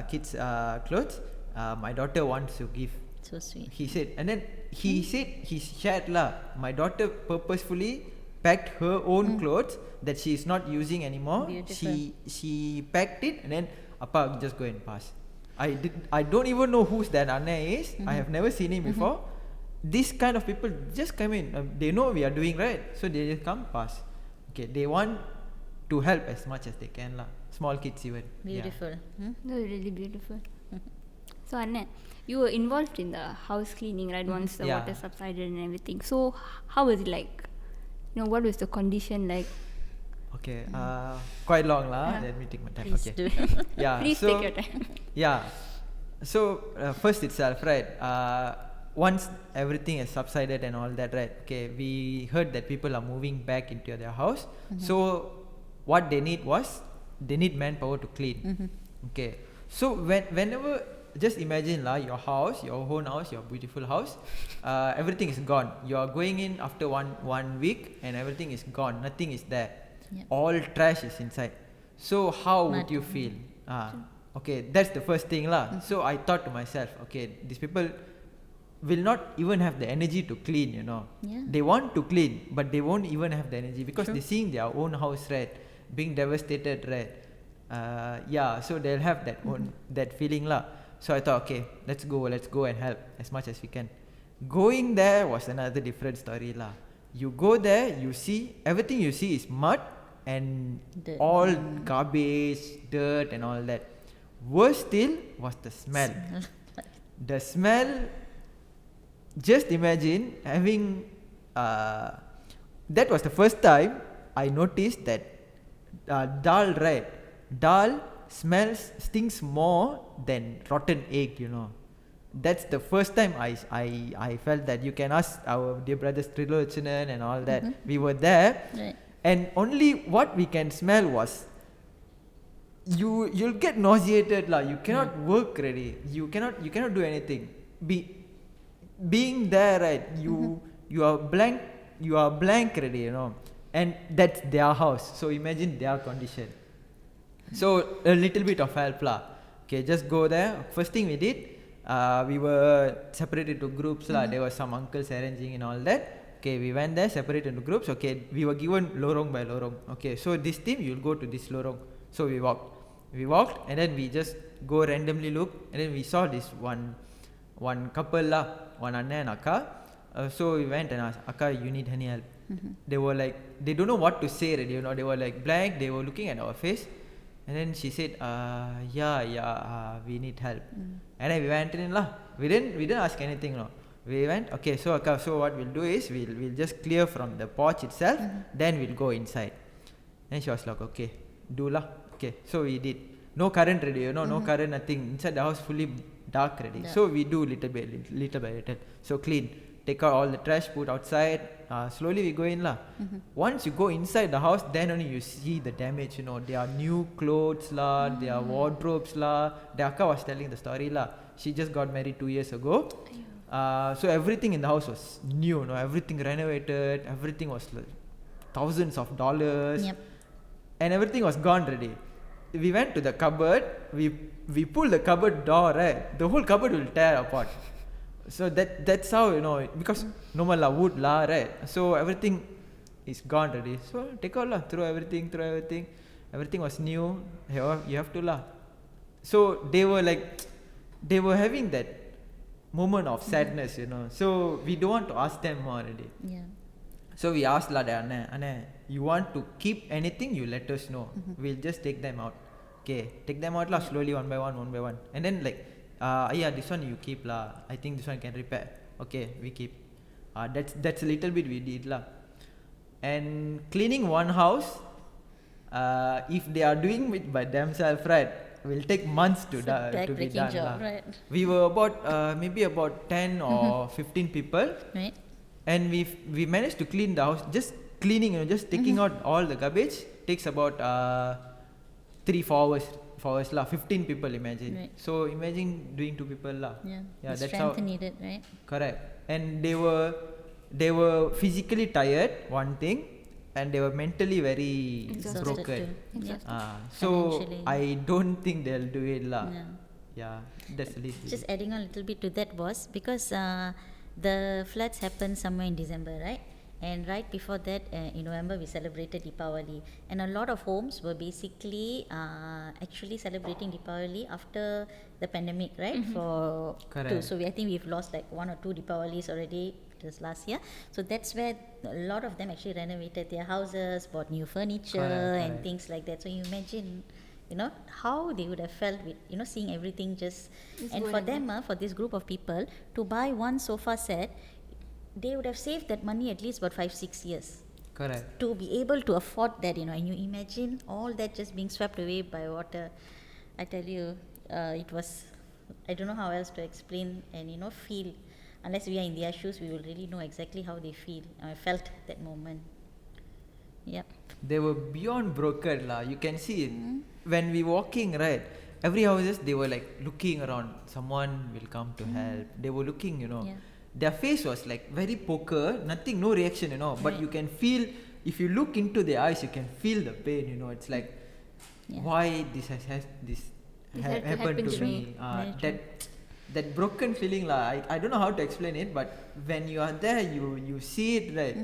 kids clothes. My daughter wants to give. So sweet. He said, and then he said he shared my daughter purposefully packed her own clothes that she is not using anymore. Beautiful. She packed it, and then Appa just go and pass. I don't even know who's that Anna is. I have never seen him before. This kind of people just come in. They know we are doing right, so they just come pass. Okay, they want to help as much as they can Small kids even. Beautiful. That was really beautiful. So Anna, you were involved in the house cleaning, right? Once the water subsided and everything. So how was it like? What was the condition like? Okay, quite long Let me take my time. Please okay. do. Please take your time. So first itself, right? Once everything has subsided and all that, right? Okay, we heard that people are moving back into their house. So what they need manpower to clean. Okay, so whenever, just imagine your house, your own house, your beautiful house, everything is gone. You are going in after one week and everything is gone. Nothing is there. All trash is inside. So how would you feel? Okay, that's the first thing So I thought to myself, okay, these people will not even have the energy to clean. They want to clean, but they won't even have the energy because they're seeing their own house being devastated, so they'll have that feeling So I thought, okay, let's go and help as much as we can. Going there was another different story You go there, you see, everything you see is mud and dirt. All garbage, dirt and all that. Worse still was the smell. The smell, just imagine having, that was the first time I noticed that dal, dal stinks more than rotten egg, That's the first time I felt that. You can ask our dear brothers Trilochanan and all that. We were there, and only what we can smell was you'll get nauseated You cannot work ready. You cannot do anything. Being there, you are blank. You are blank ready, and that's their house. So imagine their condition. So a little bit of help Okay, just go there. First thing we did, we were separated into groups There were some uncles arranging and all that. Okay, we went there, separated into groups. Okay, we were given lorong by lorong. Okay, so this team, you'll go to this lorong. So we walked and then we just go randomly look, and then we saw this one couple one Anna and Akka. So we went and asked, Akka, you need any help? They were like, they don't know what to say already, They were like blank. They were looking at our face. And then she said, we need help. And then we went in We didn't ask anything We went, okay, so Akka, so what we'll do is we'll just clear from the porch itself, then we'll go inside. And she was like, okay, do Okay, so we did. No current ready, no current, nothing. Inside the house fully dark ready. Yeah. So we do little by little. So clean. Take out all the trash, put outside. Slowly we go in Once you go inside the house, then only you see the damage. There are new clothes there are wardrobes The Akka was telling the story She just got married 2 years ago. So everything in the house was new. Everything renovated. Everything was thousands of dollars. Yep. And everything was gone already. We went to the cupboard, we pulled the cupboard door, right? The whole cupboard will tear apart. So that's how, because normal la, wood la, right? So everything is gone already. So take out lah, throw everything. Everything was new. You have to lah. So they were having that moment of sadness, So we don't want to ask them more already. Yeah. So we asked lah, Anna, you want to keep anything, you let us know. We'll just take them out. Okay, take them out lah, slowly, one by one. And then this one you keep lah. I think this one can repair. Okay, we keep. That's a little bit we did lah. And cleaning one house, if they are doing it by themselves, right, will take months to be done job, lah. right. We were maybe about 10 or 15 people. Right. And we managed to clean the house. Just cleaning, just taking out all the garbage takes about 3-4 hours lah. 15 people, imagine. Right. So imagine doing 2 people lah. Yeah. That's Strength how. needed, right? Correct. And they were physically tired, one thing, and they were mentally very Exhausted broken. Financially. So I don't think they'll do it lah. Yeah. That's the least. Just adding on a little bit to that was because the floods happened somewhere in December, right? And right before that, in November, we celebrated Deepavali. And a lot of homes were basically actually celebrating Deepavali after the pandemic, right? Correct. So I think we've lost like 1 or 2 Deepawalis already this last year. So that's where a lot of them actually renovated their houses, bought new furniture and things like that. So you imagine, how they would have felt with, seeing everything just... And for them, for this group of people, to buy one sofa set, they would have saved that money at least about 5-6 years. Correct. To be able to afford that, and you imagine all that just being swept away by water. I tell you, it was... I don't know how else to explain and, feel. Unless we are in their shoes, we will really know exactly how they feel. I felt that moment. Yep. They were beyond broken lah. You can see it. When we walking, right, every houses they were like looking around. Someone will come to help. They were looking, Yeah. Their face was like very poker, nothing, no reaction, But you can feel, if you look into their eyes, you can feel the pain, It's like, why this has happened to me. That broken feeling lah. I don't know how to explain it, but when you are there, you see it, right?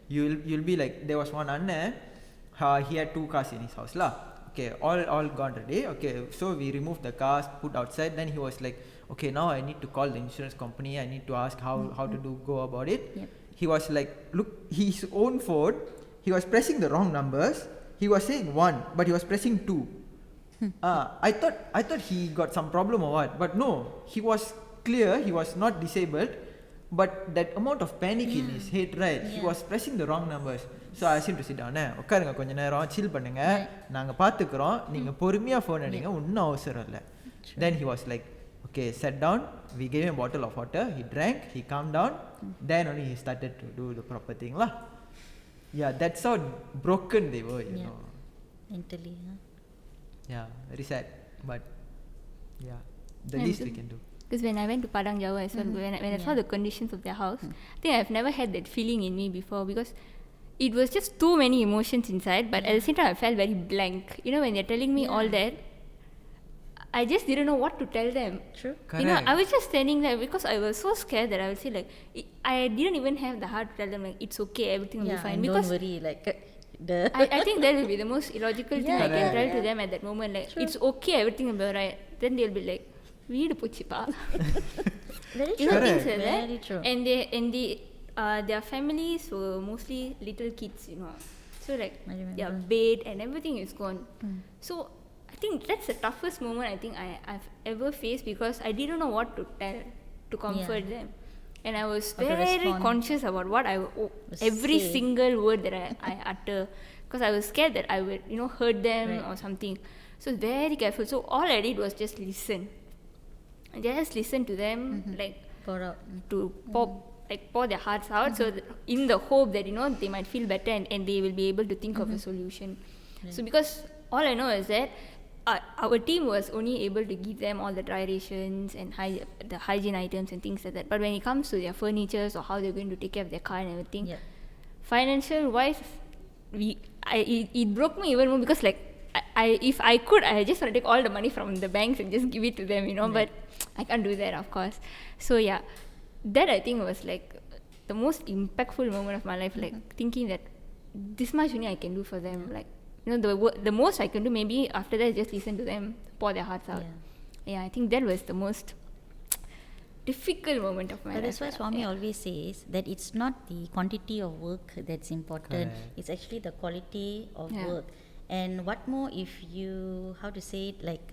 You'll be like, there was one Anna, he had 2 cars in his house lah. Okay, all gone already. Okay, so we removed the cars, put outside. Then he was like, okay, now I need to call the insurance company. I need to ask how to go about it. Yep. He was like, look, his own phone, he was pressing the wrong numbers. He was saying 1, but he was pressing 2. I thought he got some problem or what, but no, he was clear, he was not disabled, but that amount of panic in his head, right? He was pressing the wrong numbers. So I asked him to sit down. உட்காருங்க கொஞ்ச நேரம் chill பண்ணுங்க, நாங்க பாத்துக்குறோம், நீங்க பொறுமையா phone அடிங்க, ஒன்னும் அவசரம் இல்ல. Then he was like, okay, sat down, we gave him a bottle of water, he drank, he calmed down, then only he started to do the proper thing lah. Yeah, that's how broken they were, you know. Mentally, Yeah, very sad, but the least we can do. Because when I went to Padang Jawa as well, when I saw the conditions of their house, I think I've never had that feeling in me before, because it was just too many emotions inside, but at the same time I felt very blank. When they're telling me all that, I just didn't know what to tell them. True. Correct. I was just standing there because I was so scared that I would say I didn't even have the heart to tell them it's okay, everything will be fine. Because don't worry, I think that will be the most illogical thing I can tell to them at that moment. It's okay, everything will be alright. Then they'll be like, வீடு போச்சுப்பா. Very true. Things like that. Very true. And their families were mostly little kids, So their bed and everything is gone. So I think that's the toughest moment I think I've ever faced, because I didn't know what to tell to comfort them. And I was very conscious about what every single word that I utter, because I was scared that I would, hurt them or something. So very careful. So all I did was just listen. I just listen to them, pour out. To pour their hearts out, so in the hope that they might feel better and they will be able to think of a solution. So because all I know is that our team was only able to give them all the dry rations and the hygiene items and things like that. But when it comes to their furnitures or how they're going to take care of their car and everything, financial wise, it broke me even more because like if I could, I just want to take all the money from the banks and just give it to them, you know, but I can't do that, of course. So yeah, that I think was like the most impactful moment of my life, like thinking that this much only I can do for them, like, you know, the most I can do maybe after that is just listen to them pour their hearts out. Yeah, I think that was the most difficult moment of my life. But that's why Swami always says that it's not the quantity of work that's important. Correct. It's actually the quality of work. And what more if you, how to say it, like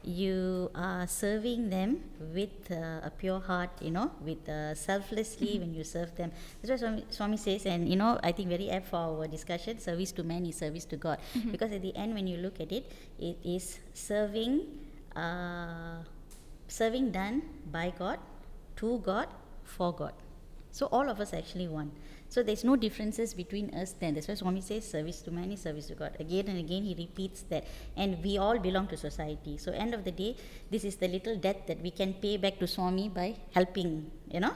you are serving them with a pure heart, you know, with selflessly when you serve them. That's what Swami says, and you know, I think very apt for our discussion, service to man is service to God. Because at the end, when you look at it, it is serving done by God, to God, for God. So all of us actually one. So there's no differences between us then. That's why Swami says service to man is service to God. Again and again he repeats that. And we all belong to society. So end of the day, this is the little debt that we can pay back to Swami by helping, you know,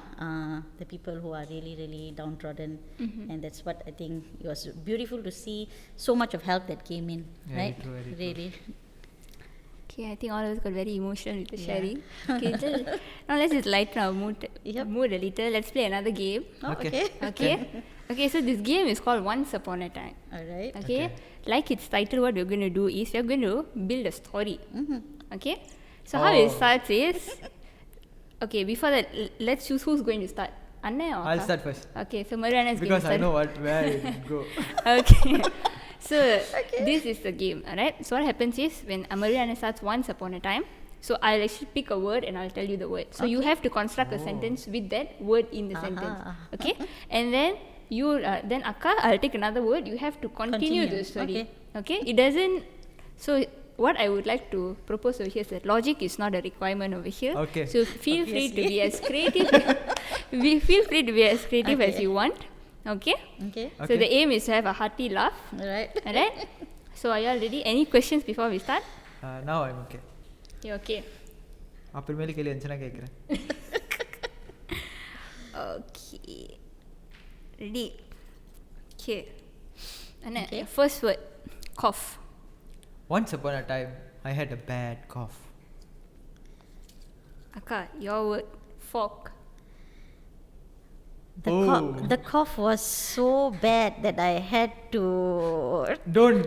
the people who are really, really downtrodden. And that's what I think it was beautiful to see so much of help that came in. Right? Very true. Really. Okay, I think all of us got very emotional with the sharing. Okay, now let's just lighten our mood a little. Let's play another game. Oh, Okay. Okay, so this game is called Once Upon a Time. Alright. Okay? Like its title, what we're going to do is we're going to build a story. Okay? So how it starts is, okay, before that, let's choose who's going to start. Anna or I'll Akka? start first. Okay, so Mariana is going Because to start. I know where it will go. Okay. So this is the game, alright? So what happens is when Mariana starts Once Upon a Time, so I'll actually pick a word and I'll tell you the word. So you have to construct a sentence with that word in the sentence. Okay? And then then Akka, I'll take another word. You have to continue the story. Okay? It doesn't. So what I would like to propose over here is that logic is not a requirement over here. Okay. So feel free to be as creative. Feel free to be as creative as you want. Okay? So the aim is to have a hearty laugh. Alright? So are you all ready? Any questions before we start? Now I'm okay. You okay? அப்புறமேலு கேள்வி இருந்துச்சுன்னா கேட்குறேன். Okay. Ready? Okay. Anna, first word. Cough. Once upon a time, I had a bad cough. Akka, your word. Fork. The cough was so bad that I had to... Don't.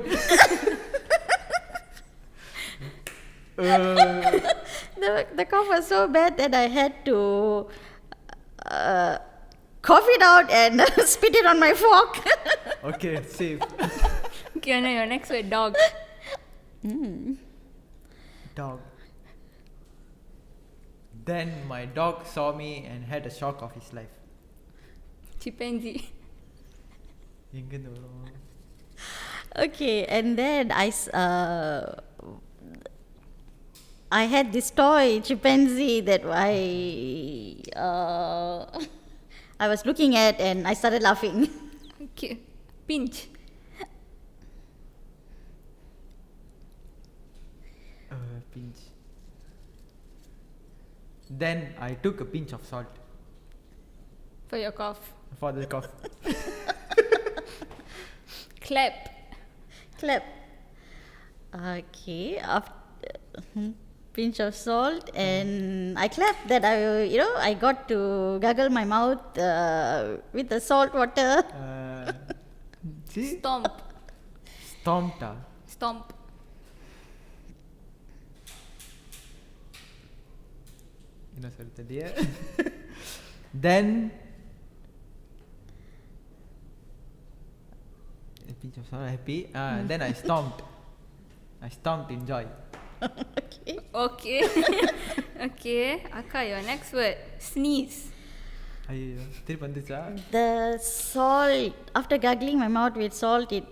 The cough was so bad that I had to cough it out and spit it on my fork. Okay, safe. Okay, Anna, your next word. Dog. Dog. Then my dog saw me and had a shock of his life. Chimpanzee. எங்கேருந்து வரும்? Okay, and then I had this toy chimpanzee that I was looking at and I started laughing. Okay. Pinch. Pinch. Then I took a pinch of salt For your cough. for the cough. Clap. Clap. Okay, after pinch of salt and I clapped that I got to gargle my mouth with the salt water. See? Stomp. Stomped. Stomp. என்ன சொல்றது? Then a pinch of salt, happy. Then I stomped. I stomped in joy. Okay. Okay. Akka, your next word. Sneeze. ஐயோ திருப்பி வந்துச்சா? The salt, after gargling my mouth with salt, it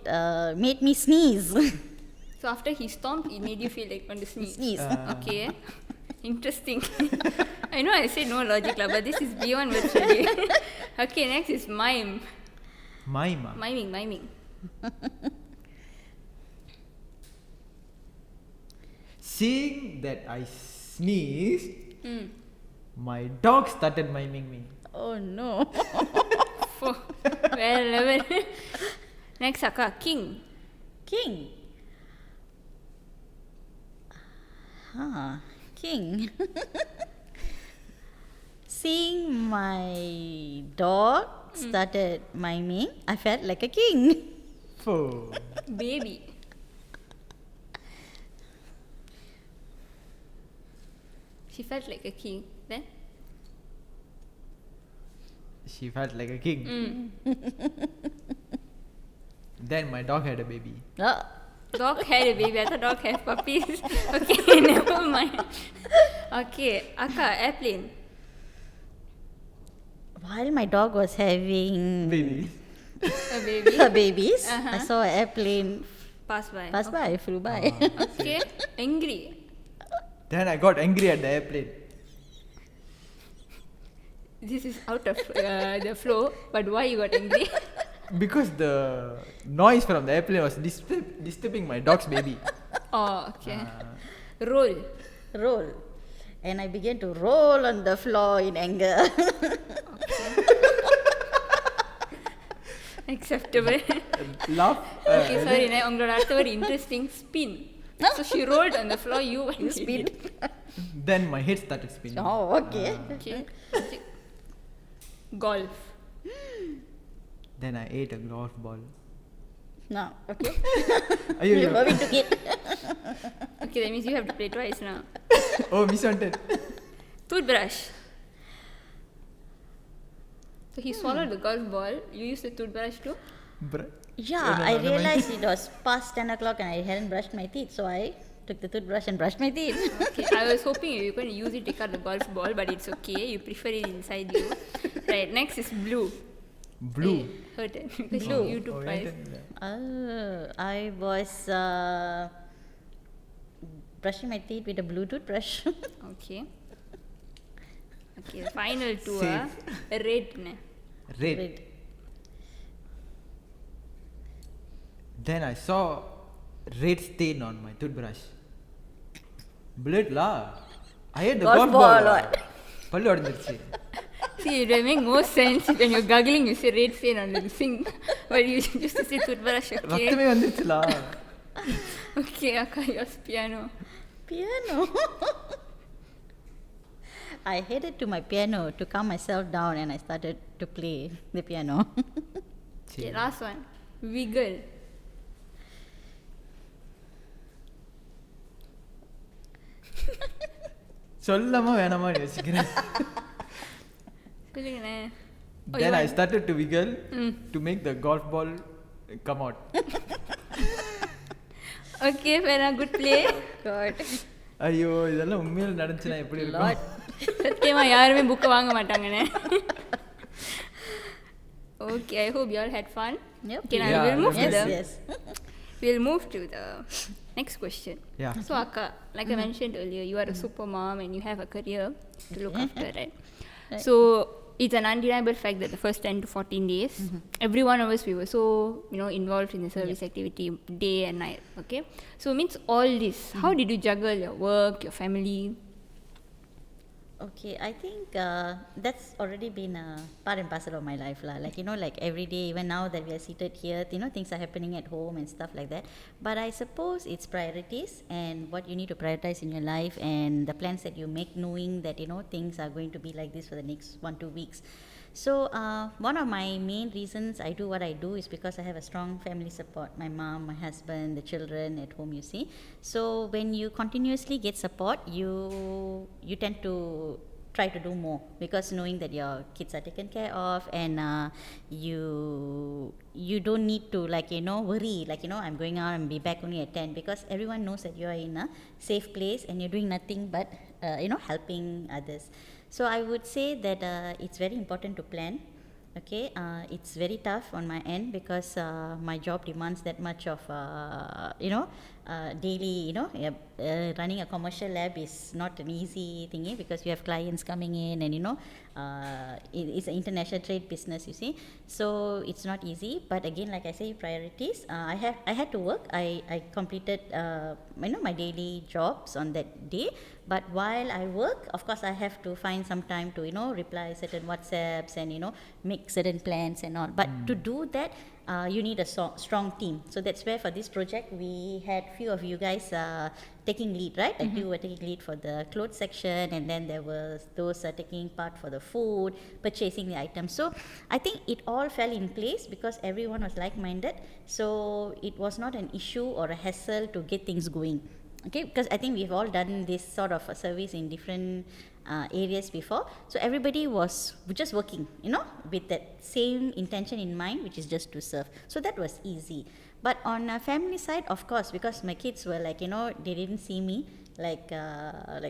made me sneeze. So after he stomped, it made you feel like want to sneeze. Sneeze. Okay. Interesting. I know I said no logic lah, but this is beyond words really. Okay, next is mime. Mime. Miming. Seeing that I sneezed, my dog started miming me. Oh no. Well, Next, Akka, king. King. King. Seeing my dog started miming, I felt like a king. Oh. Baby. She felt like a king. Then? She felt like a king. Then my dog had a baby. Oh. Dog had a baby. I thought dog had puppies. Okay, never mind. Okay, Akka, airplane. While my dog was having Babies. A baby. her babies, Uh-huh. I saw an airplane Pass by. pass by, flew by. Okay, angry. Then I got angry at the airplane. This is out of the flow, but why you got angry? Because the noise from the airplane was disturbing my dog's baby. Oh, okay. Roll. Roll. And I began to roll on the floor in anger. Acceptable. Laugh. Okay, sorry, உங்களோட அடுத்த ஒரு interesting spin. So she rolled on the floor, you went You spin. Then my head started spinning. Oh, okay. Okay. Golf. Then I ate a golf ball. No, okay. Ayyo, You're moving to it. Okay, that means you have to play twice now. Oh, miss wanted. Toothbrush. So he swallowed the golf ball. You used the toothbrush too? Yeah, I realized it was past 10 o'clock and I hadn't brushed my teeth, so I took the toothbrush and brushed my teeth. Okay, I was hoping you were going to use it to cut the golf ball, but it's okay. You prefer it inside you. Right, next is blue. Blue. Hurt it. Because Blue. you took twice. I was brushing my teeth with a blue toothbrush. Okay. Okay, the final two are Safe. red. Ne? Red. Red. Then I saw red stain on my toothbrush. Blood lah. I ate the Golf golf ball ball. what? பல்லு உடைஞ்சிருச்சு. See, it will make more sense when you're gargling, you say red stain on the sink. But you used to say toothbrush, okay? ரத்தமே வந்துருச்சுலா. Okay, Akka, yours piano. Piano. I headed to my piano to calm myself down and I started to play the piano. Okay, last one. Wiggle. சொல்லாம வேணாமான்னு யோசிக்கிறேன். சொல்லுங்கண்ணே. Oh, Then you I want- started to wiggle to make the golf ball come out. Okay, fair enough, good play. God. ஐயோ இதெல்லாம் உண்மையில நடந்துச்சுனா எப்படி இருக்கும்? Lord. சத்தியமா யாருமே புக் வாங்க மாட்டாங்கண்ணே. Okay, I hope you all had fun. Yep. Okay, now Yeah, we'll move to Yes, the yes. we'll move to the next question. Yeah. So Akka, like I mentioned earlier, you are a super mom and you have a career to look after, right? Right. So it's an undeniable fact that the first 10 to 14 days, every one of us, we were so, involved in the service activity day and night, okay? So it means all this, how did you juggle your work, your family? Okay, I think that's already been a part and parcel of my life lah. Like like every day, even now that we are seated here, things are happening at home and stuff like that. But I suppose it's priorities and what you need to prioritize in your life and the plans that you make, knowing that things are going to be like this for the next 1-2 weeks. So one of my main reasons I do what I do is because I have a strong family support. My mom, my husband, the children at home, you see. So when you continuously get support, you tend to try to do more because knowing that your kids are taken care of and you don't need to worry I'm going out and be back only at 10 because everyone knows that you are in a safe place and you're doing nothing but helping others. So I would say that it's very important to plan. Okay, it's very tough on my end because my job demands that much of daily running a commercial lab is not an easy thingy because you have clients coming in and it's an international trade business, you see. So it's not easy, but again, like I say, priorities. I had to work. I completed my daily jobs on that day, but while I work, of course I have to find some time to reply certain WhatsApps and make certain plans and all. But to do that, you need a strong team. So that's where for this project we had few of you guys taking lead, right? Like you were taking lead for the clothes section, and then there was those taking part for the food, purchasing the items. So I think it all fell in place because everyone was like-minded. So it was not an issue or a hassle to get things going. Okay, because I think we've all done this sort of a service in different areas before. So everybody was just working, with that same intention in mind, which is just to serve. So that was easy. But on a family side, of course, because my kids were like, they didn't see me like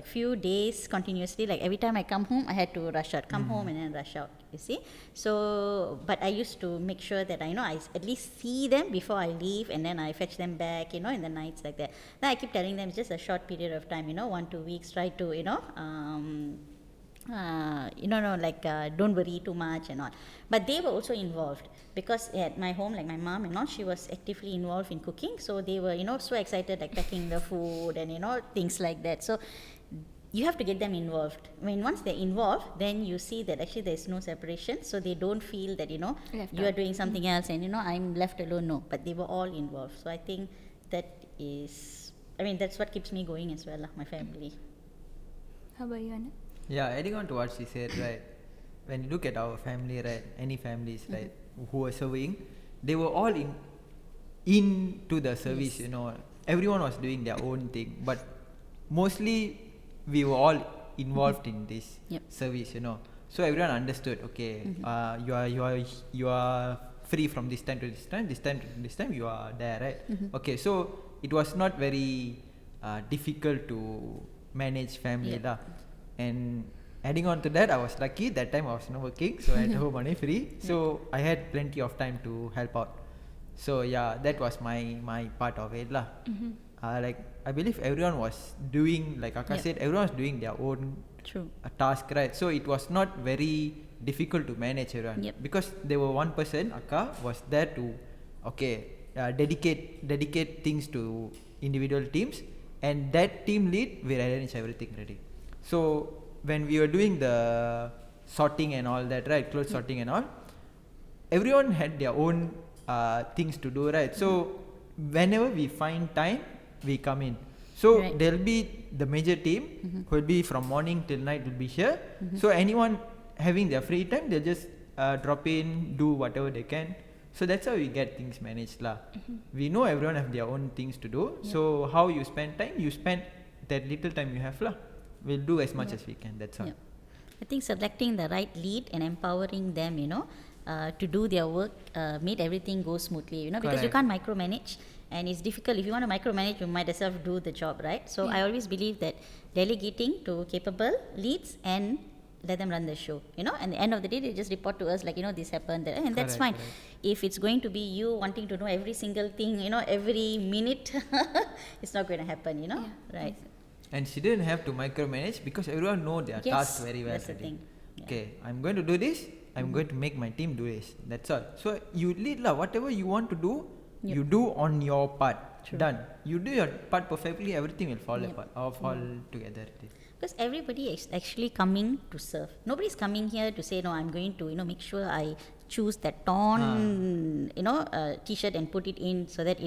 few days continuously. Like every time I come home, I had to rush out, come home and then rush out, you see. So, but I used to make sure that I at least see them before I leave, and then I fetch them back, in the nights like that. Then I keep telling them it's just a short period of time, 1-2 weeks, try to, don't worry too much and all. But they were also involved because at my home, like my mom and all, she was actively involved in cooking. So they were, so excited, like packing the food and, things like that. So you have to get them involved. I mean, once they're involved, then you see that actually there's no separation. So they don't feel that, you are doing something else and, I'm left alone. No, but they were all involved. So I think that's what keeps me going as well, my family. How about you, Anna? Yeah, adding on to what she said, right? When you look at our family, right, any families, right, who are serving, they were all into the service, Everyone was doing their own thing, but mostly we were all involved in this service, So everyone understood, okay, you are free from this time to this time, this time to this time, you are there, right? Okay, so it was not very difficult to manage family lah. And adding on to that, I was lucky that time I was not working, so I had home money free, so I had plenty of time to help out. So yeah, that was my part of it lah. Like I believe everyone was doing, like Akka said, everyone was doing their own task, right? So it was not very difficult to manage everyone because there were one person, Akka, was there to dedicate things to individual teams, and that team lead will arrange everything ready. So when we were doing the sorting and all that, right, clothes sorting and all, everyone had their own things to do, right? So whenever we find time, we come in. So there'll be the major team who will be from morning till night will be here. So anyone having their free time, they'll just drop in, do whatever they can. So that's how we get things managed lah. We know everyone have their own things to do. So how you spend time, you spend that little time you have lah. We'll do as much as we can. That's all. I think selecting the right lead and empowering them, to do their work, made everything go smoothly, because you can't micromanage, and it's difficult. If you want to micromanage, you might as well do the job, right? So I always believe that delegating to capable leads and let them run the show, and at the end of the day, they just report to us like, this happened, and that's fine. If it's going to be you wanting to know every single thing, every minute, it's not going to happen, right? And she didn't have to micromanage because everyone know their task very well. That's the thing. Okay, I'm going to do this. I'm going to make my team do this. That's all. So you lead lah. Whatever you want to do, you do on your part. Done. You do your part perfectly. Everything will fall apart or fall together. Because everybody is actually coming to serve. Nobody's coming here to say, no, I'm going to make sure I choose that torn t-shirt and put it in so that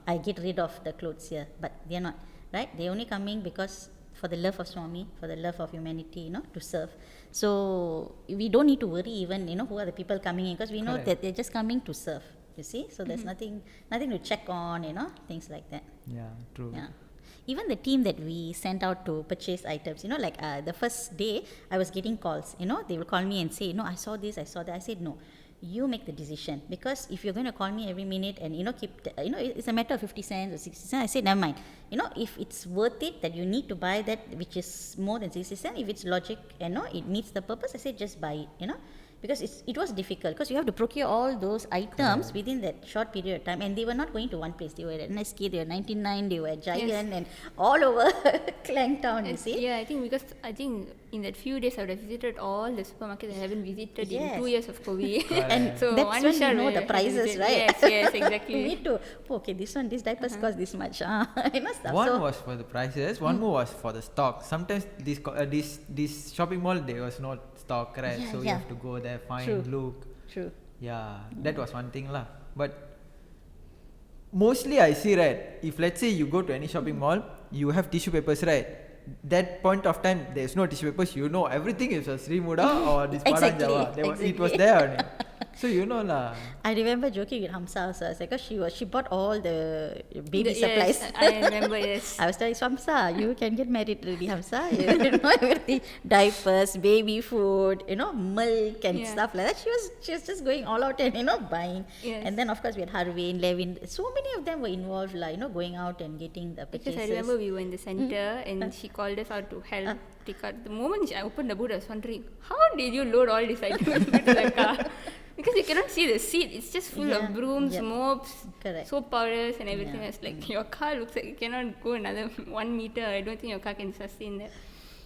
I get rid of the clothes here. But they're not. Right? They're only coming because for the love of Swami, for the love of humanity, to serve. So we don't need to worry even, who are the people coming in, because we know that they're just coming to serve, you see. So there's nothing to check on, things like that. Yeah, true. Yeah. Even the team that we sent out to purchase items, the first day I was getting calls, they will call me and say, I saw this, I saw that. I said, no. You make the decision, because if you're going to call me every minute and it's a matter of 50 cents or 60 cents, I say never mind. If it's worth it that you need to buy that which is more than 60 cents, if it's logic and it meets the purpose, I say just buy it. Because it was difficult, because you have to procure all those items within that short period of time, and they were not going to one place. They were at NSK, they were 99, they were at Giant, and all over Klang town, you see. Yeah, I think in that few days I would have visited all the supermarkets I haven't visited in 2 years of COVID. And so that's when you know the prices, right? Yes, exactly. You need to, these diapers cost this much. Stuff. One was for the prices, one more was for the stock. Sometimes this shopping mall, there was no stock, right? So you have to go there, find, look. True. Yeah, that was one thing lah. But mostly I see, right, if let's say you go to any shopping mall, you have tissue papers, right? That point of time, there's no tissue papers, you know everything is a Sri Muda or this Padang Java. It was there only. So you know lah. I remember joking with Hamza also, because she bought all the baby supplies. Yes, I remember, yes. I was telling Hamza, you can get married already, Hamza. You know everything, diapers, baby food, you know, milk and stuff like that. She was just going all out and, you know, buying. Yes. And then of course we had Harvin, Levin. So many of them were involved, like, you know, going out and getting the purchases. Because I remember we were in the center and she called us out to help take out. The moment I opened the boot, I was wondering, how did you load all these items into the car? Because you cannot see the seat, it's just full of brooms, mops, soap powders and everything. It's like your car looks like it cannot go another 1 meter. I don't think your car can sustain that.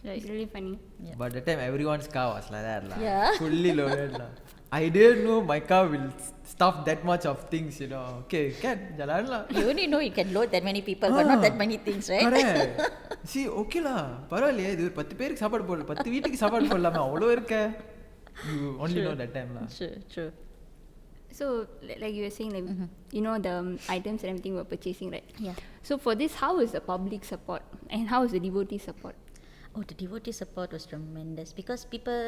It's really funny. But the time everyone's car was like that lah. Yeah. Fully loaded lah. I didn't know my car will stuff that much of things, you know. Okay, can jalan lah. You only know you can load that many people, but not that many things, right? Correct. See, okay lah. பரவாயில்லையே இது 10 பேருக்கு சாப்பாடு போடல 10 வீட்டுக்கு சாப்பாடு போடலாமே அவ்வளோ இருக்க. You only know that time lah. True. So, like you were saying, like you know the items and everything we're purchasing, right? Yeah. So for this, how is the public support and how is the devotee support? Oh, the devotee support was tremendous, because people,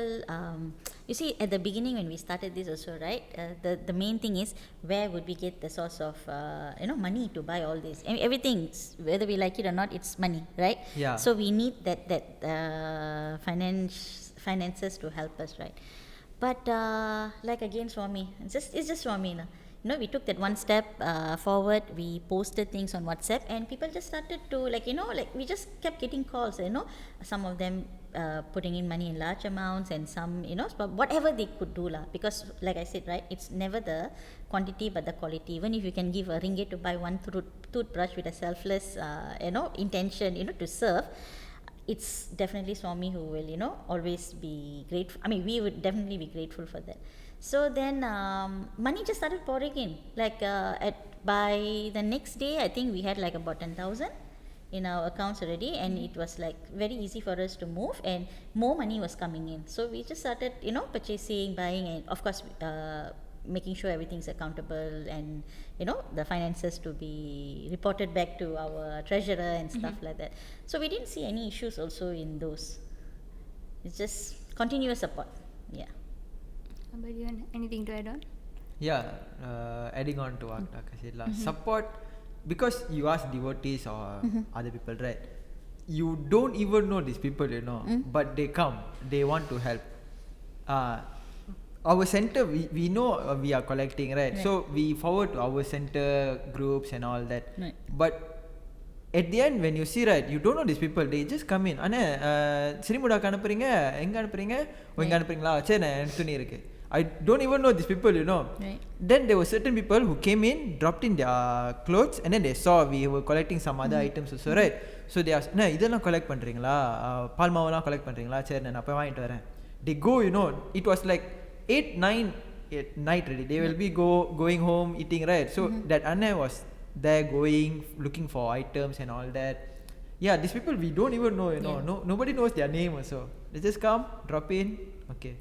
you see, at the beginning when we started this also, right, the main thing is where would we get the source of, money to buy all this? I mean, everything, whether we like it or not, it's money, right? Yeah. So we need that finances to help us, right? But like again, Swami, it's just Swami, na. You know, we took that one step forward. We posted things on WhatsApp, and people just started to, like, you know, like we just kept getting calls. You know, some of them putting in money in large amounts, and some, you know, whatever they could do lah. Because, like I said, right, it's never the quantity but the quality. Even if you can give a ringgit to buy one toothbrush with a selfless, intention, you know, to serve. It's definitely Swami who will, you know, always be grateful. I mean, we would definitely be grateful for that. So then money just started pouring in. Like by the next day, I think we had like about 10,000 in our accounts already, and it was like very easy for us to move, and more money was coming in. So we just started, you know, purchasing, buying, and of course making sure everything's accountable, and, you know, the finances to be reported back to our treasurer and stuff like that. So we didn't see any issues also in those. It's just continuous support. Yeah. But you want anything to add on? Yeah, adding on to what Akka said lah. Support, because you ask devotees or other people, right? You don't even know these people, you know, but they come, they want to help. Our center, we know we are collecting, right? So we forward to our center groups and all that. Right. But at the end, when you see, right, you don't know these people, they just come in. அண்ணே சிறிமுடாக்கு அனுப்புறீங்க, எங்க அனுப்புறீங்க, எங்க அனுப்புறீங்களா, சரி நான் துணி இருக்கு. I don't even know these people, you know. Right. Then there were certain people who came in, dropped in their clothes, and then they saw we were collecting some other items also, right? So they asked, "Na, இதெல்லாம் collect பண்றீங்களா? பால் மாவெல்லாம் collect பண்றீங்களா? சரி நான் போய் வாங்கிட்டு வரேன்." They go, you know, it was like 8-9 at night already. They will be going home, eating, right? So that Anna was there going, looking for items and all that. Yeah, these people we don't even know, you know. Nobody knows their name also. They just come, drop in, okay.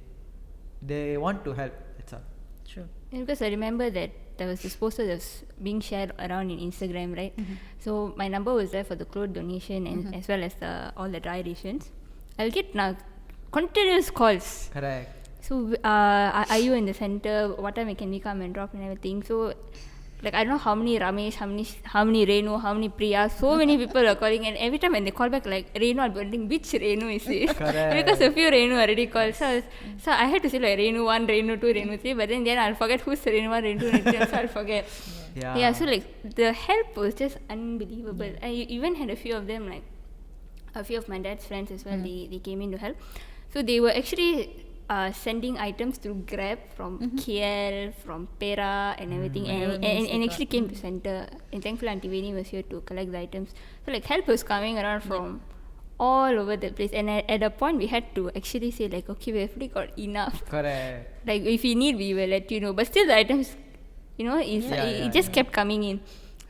They want to help, that's all. True. Yeah, because I remember that there was this poster that was being shared around in Instagram, right? So my number was there for the clothes donation and as well as all the dry rations. I'll get now continuous calls. Correct. So are you in the center? What time can we come and drop and everything? So like I don't know how many Ramesh, how many Renu, how many Priya, so many people are calling, and every time when they call back, like Renu, I'll be wondering which Renu is this? Because a few Renu already called, so I had to say like Renu 1, Renu 2, Renu 3, but then I'll forget who's Renu 1, Renu 2, Renu 3, so I'll forget. Yeah, so like the help was just unbelievable. I even had a few of them, like a few of my dad's friends as well, they came in to help. So they were actually sending items through Grab from KL, from Pera and everything, and actually came to center, and thankfully Auntie Veni was here to collect the items. So like help was coming around from all over the place, and at a point we had to actually say like, okay, we have got enough. Correct. Like if we need, we will let you know, but still the items, you know, it just kept coming in.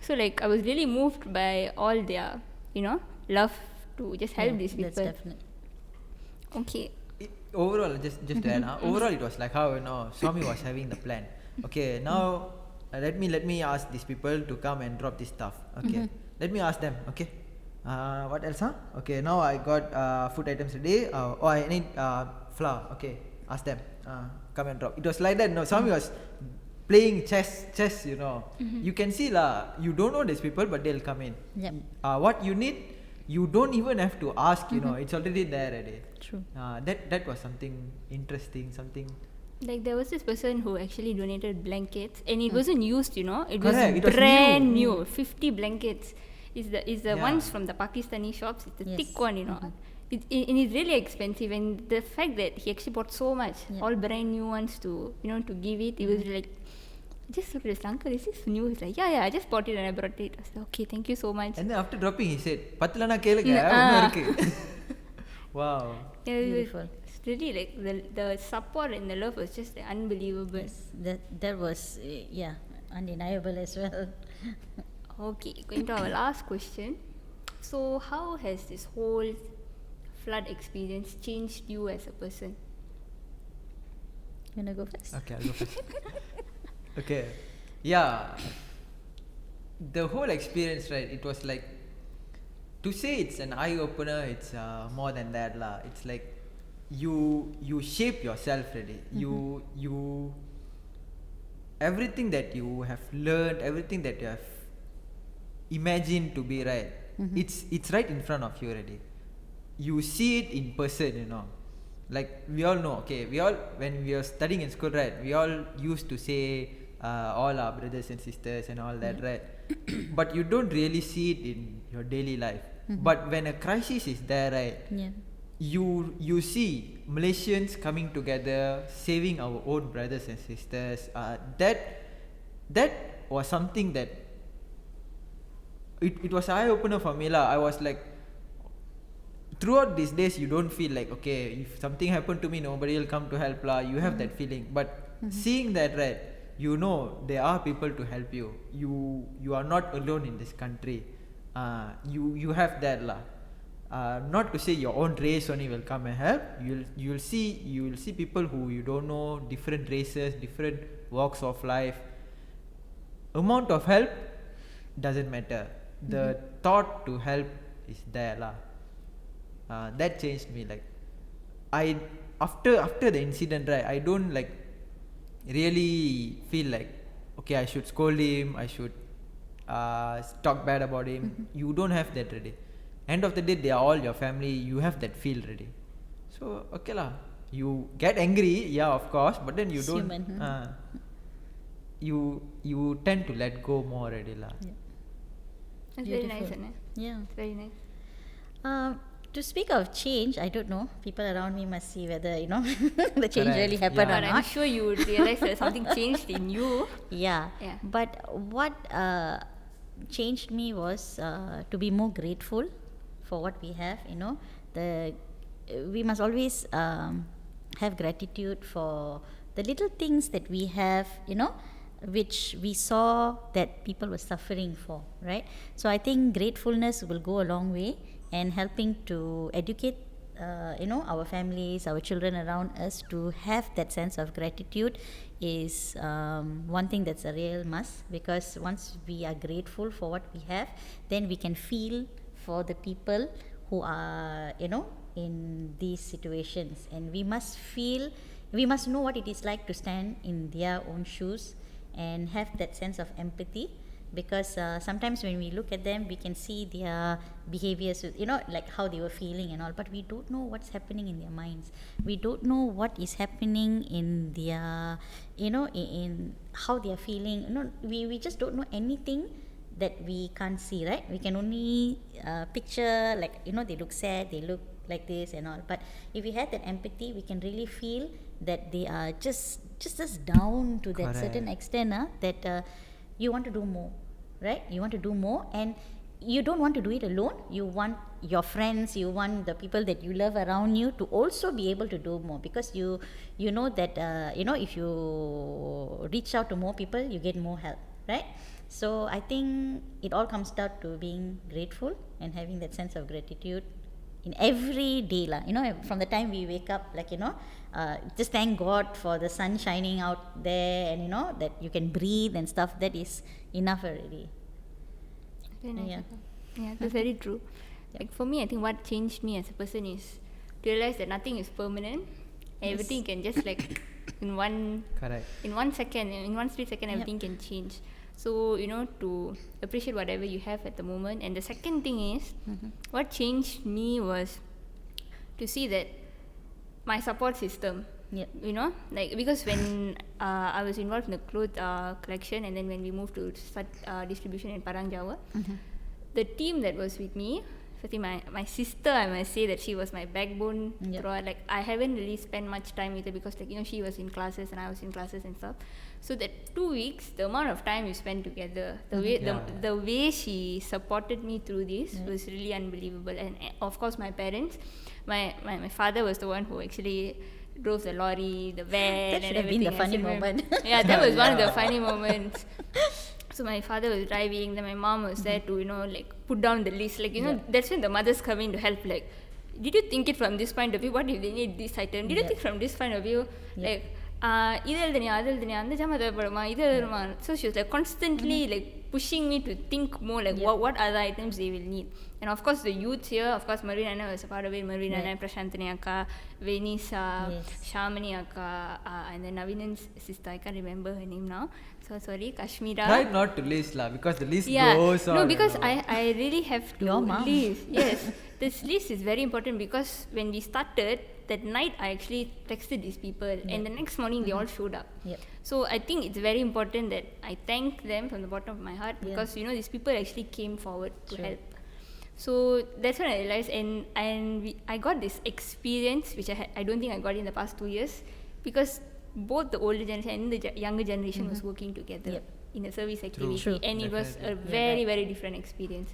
So like I was really moved by all their, you know, love to just help these people. That's definite. Okay. Overall, just to add, overall it was like how, you know, Swami was having the plan. Okay, now let me ask these people to come and drop this stuff. Okay, let me ask them. Okay, what else? Okay, now I got food items today. I need flour. Okay, ask them. Come and drop. It was like that. No, Swami was playing chess. You know, you can see lah. You don't know these people, but they'll come in. Yep. What you need, you don't even have to ask. You know, it's already there already. True. That was something interesting. Something. Like there was this person who actually donated blankets and it wasn't used, you know. It Correct, was it was brand new. new. 50 blankets. Is the ones from the Pakistani shops. It's the Yes. thick one, you know. And it's really expensive, and the fact that he actually bought so much, all brand new ones to to give it was like, just look at this uncle, is this new? He's like, yeah, I just bought it and I brought it. I was like, okay, thank you so much. And then after dropping, he said, "Patlana keluga, Wow. Yeah, Beautiful. it's really like the support and the love was just unbelievable. Yes, that was undeniable as well. Okay, going to our last question. So, how has this whole flood experience changed you as a person? You wanna go first? Okay, I'll go first. Okay. Yeah. The whole experience, right? It was like, to say it's an eye opener, it's more than that lah. It's like you shape yourself already. You everything that you have learned, everything that you have imagined to be right, it's right in front of you already. You see it in person, you know. Like we all know, okay, when we are studying in school, right, we all used to say all our brothers and sisters and all that, right? But you don't really see it in your daily life. But when a crisis is there, right, you see Malaysians coming together, saving our own brothers and sisters. That was something that it was eye opener for me lah. I was like, throughout these days you don't feel like, okay, if something happened to me, nobody will come to help lah. You have that feeling, but seeing that, right, you know there are people to help you. You are not alone in this country. You have that lah. Not to say your own race only will come and help. You'll see people who you don't know, different races, different walks of life. Amount of help doesn't matter. The thought to help is there lah. That changed me. Like I after the incident, right, I don't like really feel like, okay, I should scold him, I should talk bad about him. You don't have that ready. End of the day, they are all your family. You have that feel ready. So okay lah. You get angry, yeah, of course, but then you It's don't. human, You tend to let go more already lah. That's very nice, Beautiful. isn't it? Yeah. It's very nice. To speak of change, I don't know. People around me must see whether the change Correct. really happened Yeah. or But not. I'm sure you would realize that something changed in you. Yeah. Yeah. But what changed me was to be more grateful for what we have. We must always have gratitude for the little things that we have. Which we saw that people were suffering for, right? So I think gratefulness will go a long way, and helping to educate our families, our children around us to have that sense of gratitude is one thing that's a real must, because once we are grateful for what we have, then we can feel for the people who are in these situations, and we must know what it is like to stand in their own shoes and have that sense of empathy, because sometimes when we look at them, we can see their behaviors, like how they were feeling and all, but we don't know what's happening in their minds. We don't know what is happening in their, in how they are feeling. We just don't know anything that we can't see, right? We can only picture, like, they look sad, they look like this and all, but if we had that empathy, we can really feel that they are just as down to that certain extent that you want to do more, right? You want to do more, and you don't want to do it alone. You want your friends, you want the people that you love around you to also be able to do more, because you know that if you reach out to more people, you get more help, right? So I think it all comes down to being grateful and having that sense of gratitude in every day lah. From the time we wake up, like just thank God for the sun shining out there, and that you can breathe and stuff. That is enough already. Very nice. Yeah. Yeah, that's very true. Like for me, I think what changed me as a person is to realize that nothing is permanent. Everything can just like in one second, in one split second, everything can change. So to appreciate whatever you have at the moment. And the second thing is, what changed me was to see that my support system. Yep. Like because when I was involved in the clothes collection, and then when we moved to distribution in Padang Jawa, the team that was with me, my sister, I must say that she was my backbone throughout. Like I haven't really spent much time with her because she was in classes and I was in classes and stuff. So that 2 weeks, the amount of time we spent together, the way she supported me through this was really unbelievable. And of course my parents, my father was the one who actually drove the lorry, the van, that should and have been everything. the funny moment. Yeah, that was one of the funny moments. So my father was driving, then my mom was there to like put down the list, like that's when the mothers come in to help. Like, did you think it from this point of view? What if they need this item? Did you think from this point of view? Like இது எழுதுனியா அது எழுதுனியா அந்த ஜாமான் தேவைப்படுமா இது எழுதுமா. So she was like constantly like pushing me to think more like what other items they will need. And of course the youths here, of course Merwin Anna was a part of it. Merwin Anna, Prashantini Akka, Venisa, Shamini Akka, and then Navinan's sister, I can't remember her name now, so sorry, Kashmira. Try not to list lah, because the list goes on. No, because I really have to Your mom. list. Yes, this list is very important because when we started that night, I actually texted these people, and the next morning they all showed up. So I think it's very important that I thank them from the bottom of my heart, because these people actually came forward to help. So that's when I realized, and I got this experience which I don't think I got in the past 2 years, because both the older generation and the younger generation was working together in a service activity. And it was a very very different experience.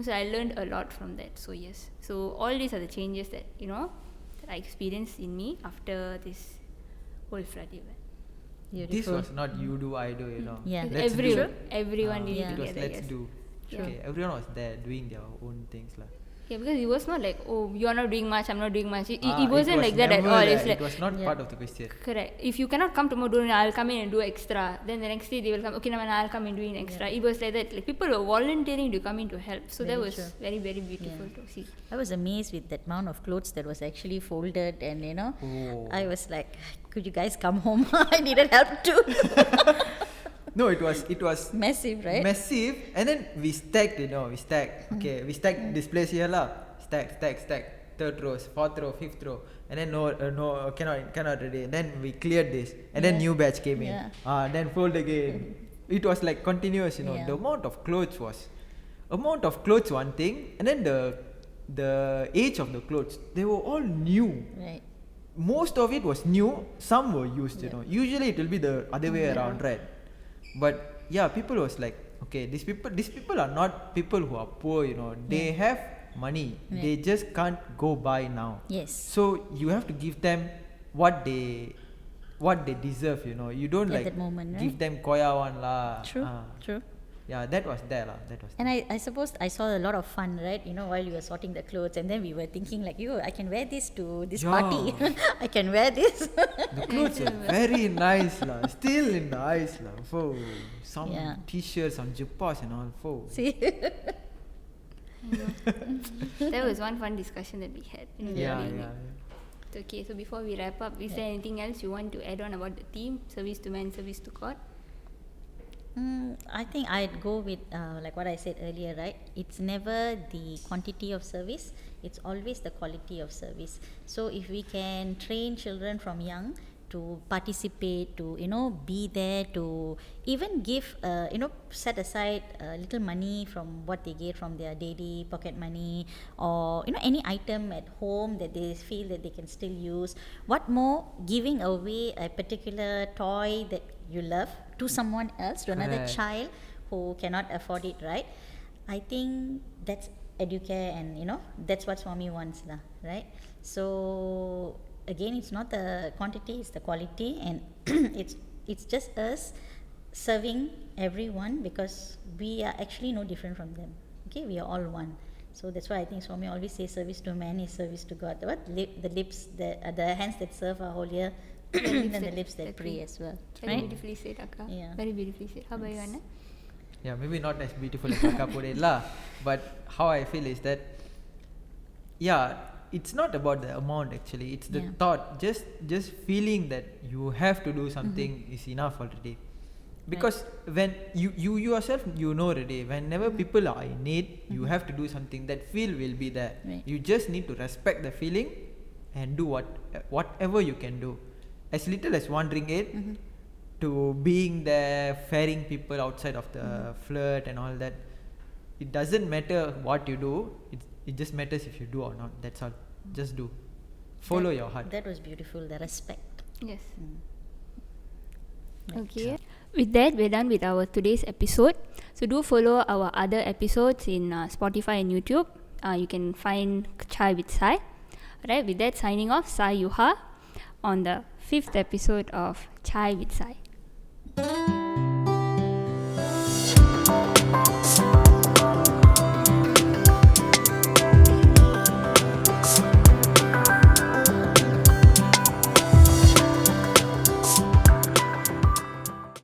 So I learned a lot from that. So yes, so all these are the changes that that I experienced in me after this whole flood event. Beautiful. This was not you do, I do, Yeah. Let's Everyone did it it was together. let's do. Okay, everyone was there doing their own things lah. Yeah, because it was not like, oh, you're not doing much, I'm not doing much. It it wasn't was like that at never all. that. It's like, it was not part of the question. correct. If you cannot come tomorrow, I'll come in and do extra. Then the next day they will come, okay, now I'll come and do an extra. It was like that. Like people were volunteering to come in to help. So that was very, very beautiful to see. I was amazed with that amount of clothes that was actually folded, and I was like, could you guys come home? I needed help too. No, it was Massive, right? massive, and then we stacked. Okay, we stacked this place here lah. Stack. Third row, fourth row, fifth row, and then no, cannot already. And then we cleared this, and then new batch came in. Then fold again. It was like continuous. The amount of clothes one thing, and then the age of the clothes, they were all new. Right. Most of it was new. Some were used. Usually it will be the other way around, right? But people was like, okay, these people are not people who are poor. They have money. They just can't go buy now. Yes. So you have to give them what they deserve. You don't At like that moment, right? give them koya one lah. True. Yeah, that was there lah. And I suppose I saw a lot of fun, right? while you were sorting the clothes, and then we were thinking like, I can wear this to this party. I can wear this. The clothes are very nice lah. Still in the eyes lah. Some t-shirts, some juppas and all. See. That was one fun discussion that we had in the evening. Okay, so before we wrap up, is there anything else you want to add on about the theme, service to man, service to God? I think I'd go with like what I said earlier, right? It's never the quantity of service, it's always the quality of service. So if we can train children from young to participate, to be there, to even give set aside a little money from what they get from their daily pocket money, or any item at home that they feel that they can still use. What more, giving away a particular toy that you love to someone else, to another child who cannot afford it, right? I think that's educare, and that's what Swami wants lah, right? So again, it's not the quantity, it's the quality, and it's just us serving everyone, because we are actually no different from them. Okay, we are all one. So that's why I think Swami always says service to man is service to God. The lips, the hands that serve are holier than the lips that pray as well. Very Right? beautifully said, Akka. Yeah. Very beautifully said. How about you, Anna? Yeah, maybe not as beautiful as Akka put it lah, but how I feel is that, yeah, it's not about the amount actually. It's the thought. Just feeling that you have to do something is enough already. Because when you yourself, you know already, whenever people are in need, you have to do something. That feel will be there. Right. You just need to respect the feeling and do whatever you can do. As little as 1 ringgit to being there, ferrying people outside of the flood and all that. It doesn't matter what you do. It just matters if you do or not. That's all. Just do. Follow your heart. That was beautiful, the respect. Yes. Right. Okay. With that, we're done with our today's episode. So do follow our other episodes in Spotify and YouTube. You can find Chai with Sai. Alright, with that, signing off, Sai Yuha on the 5th episode of Chai with Sai.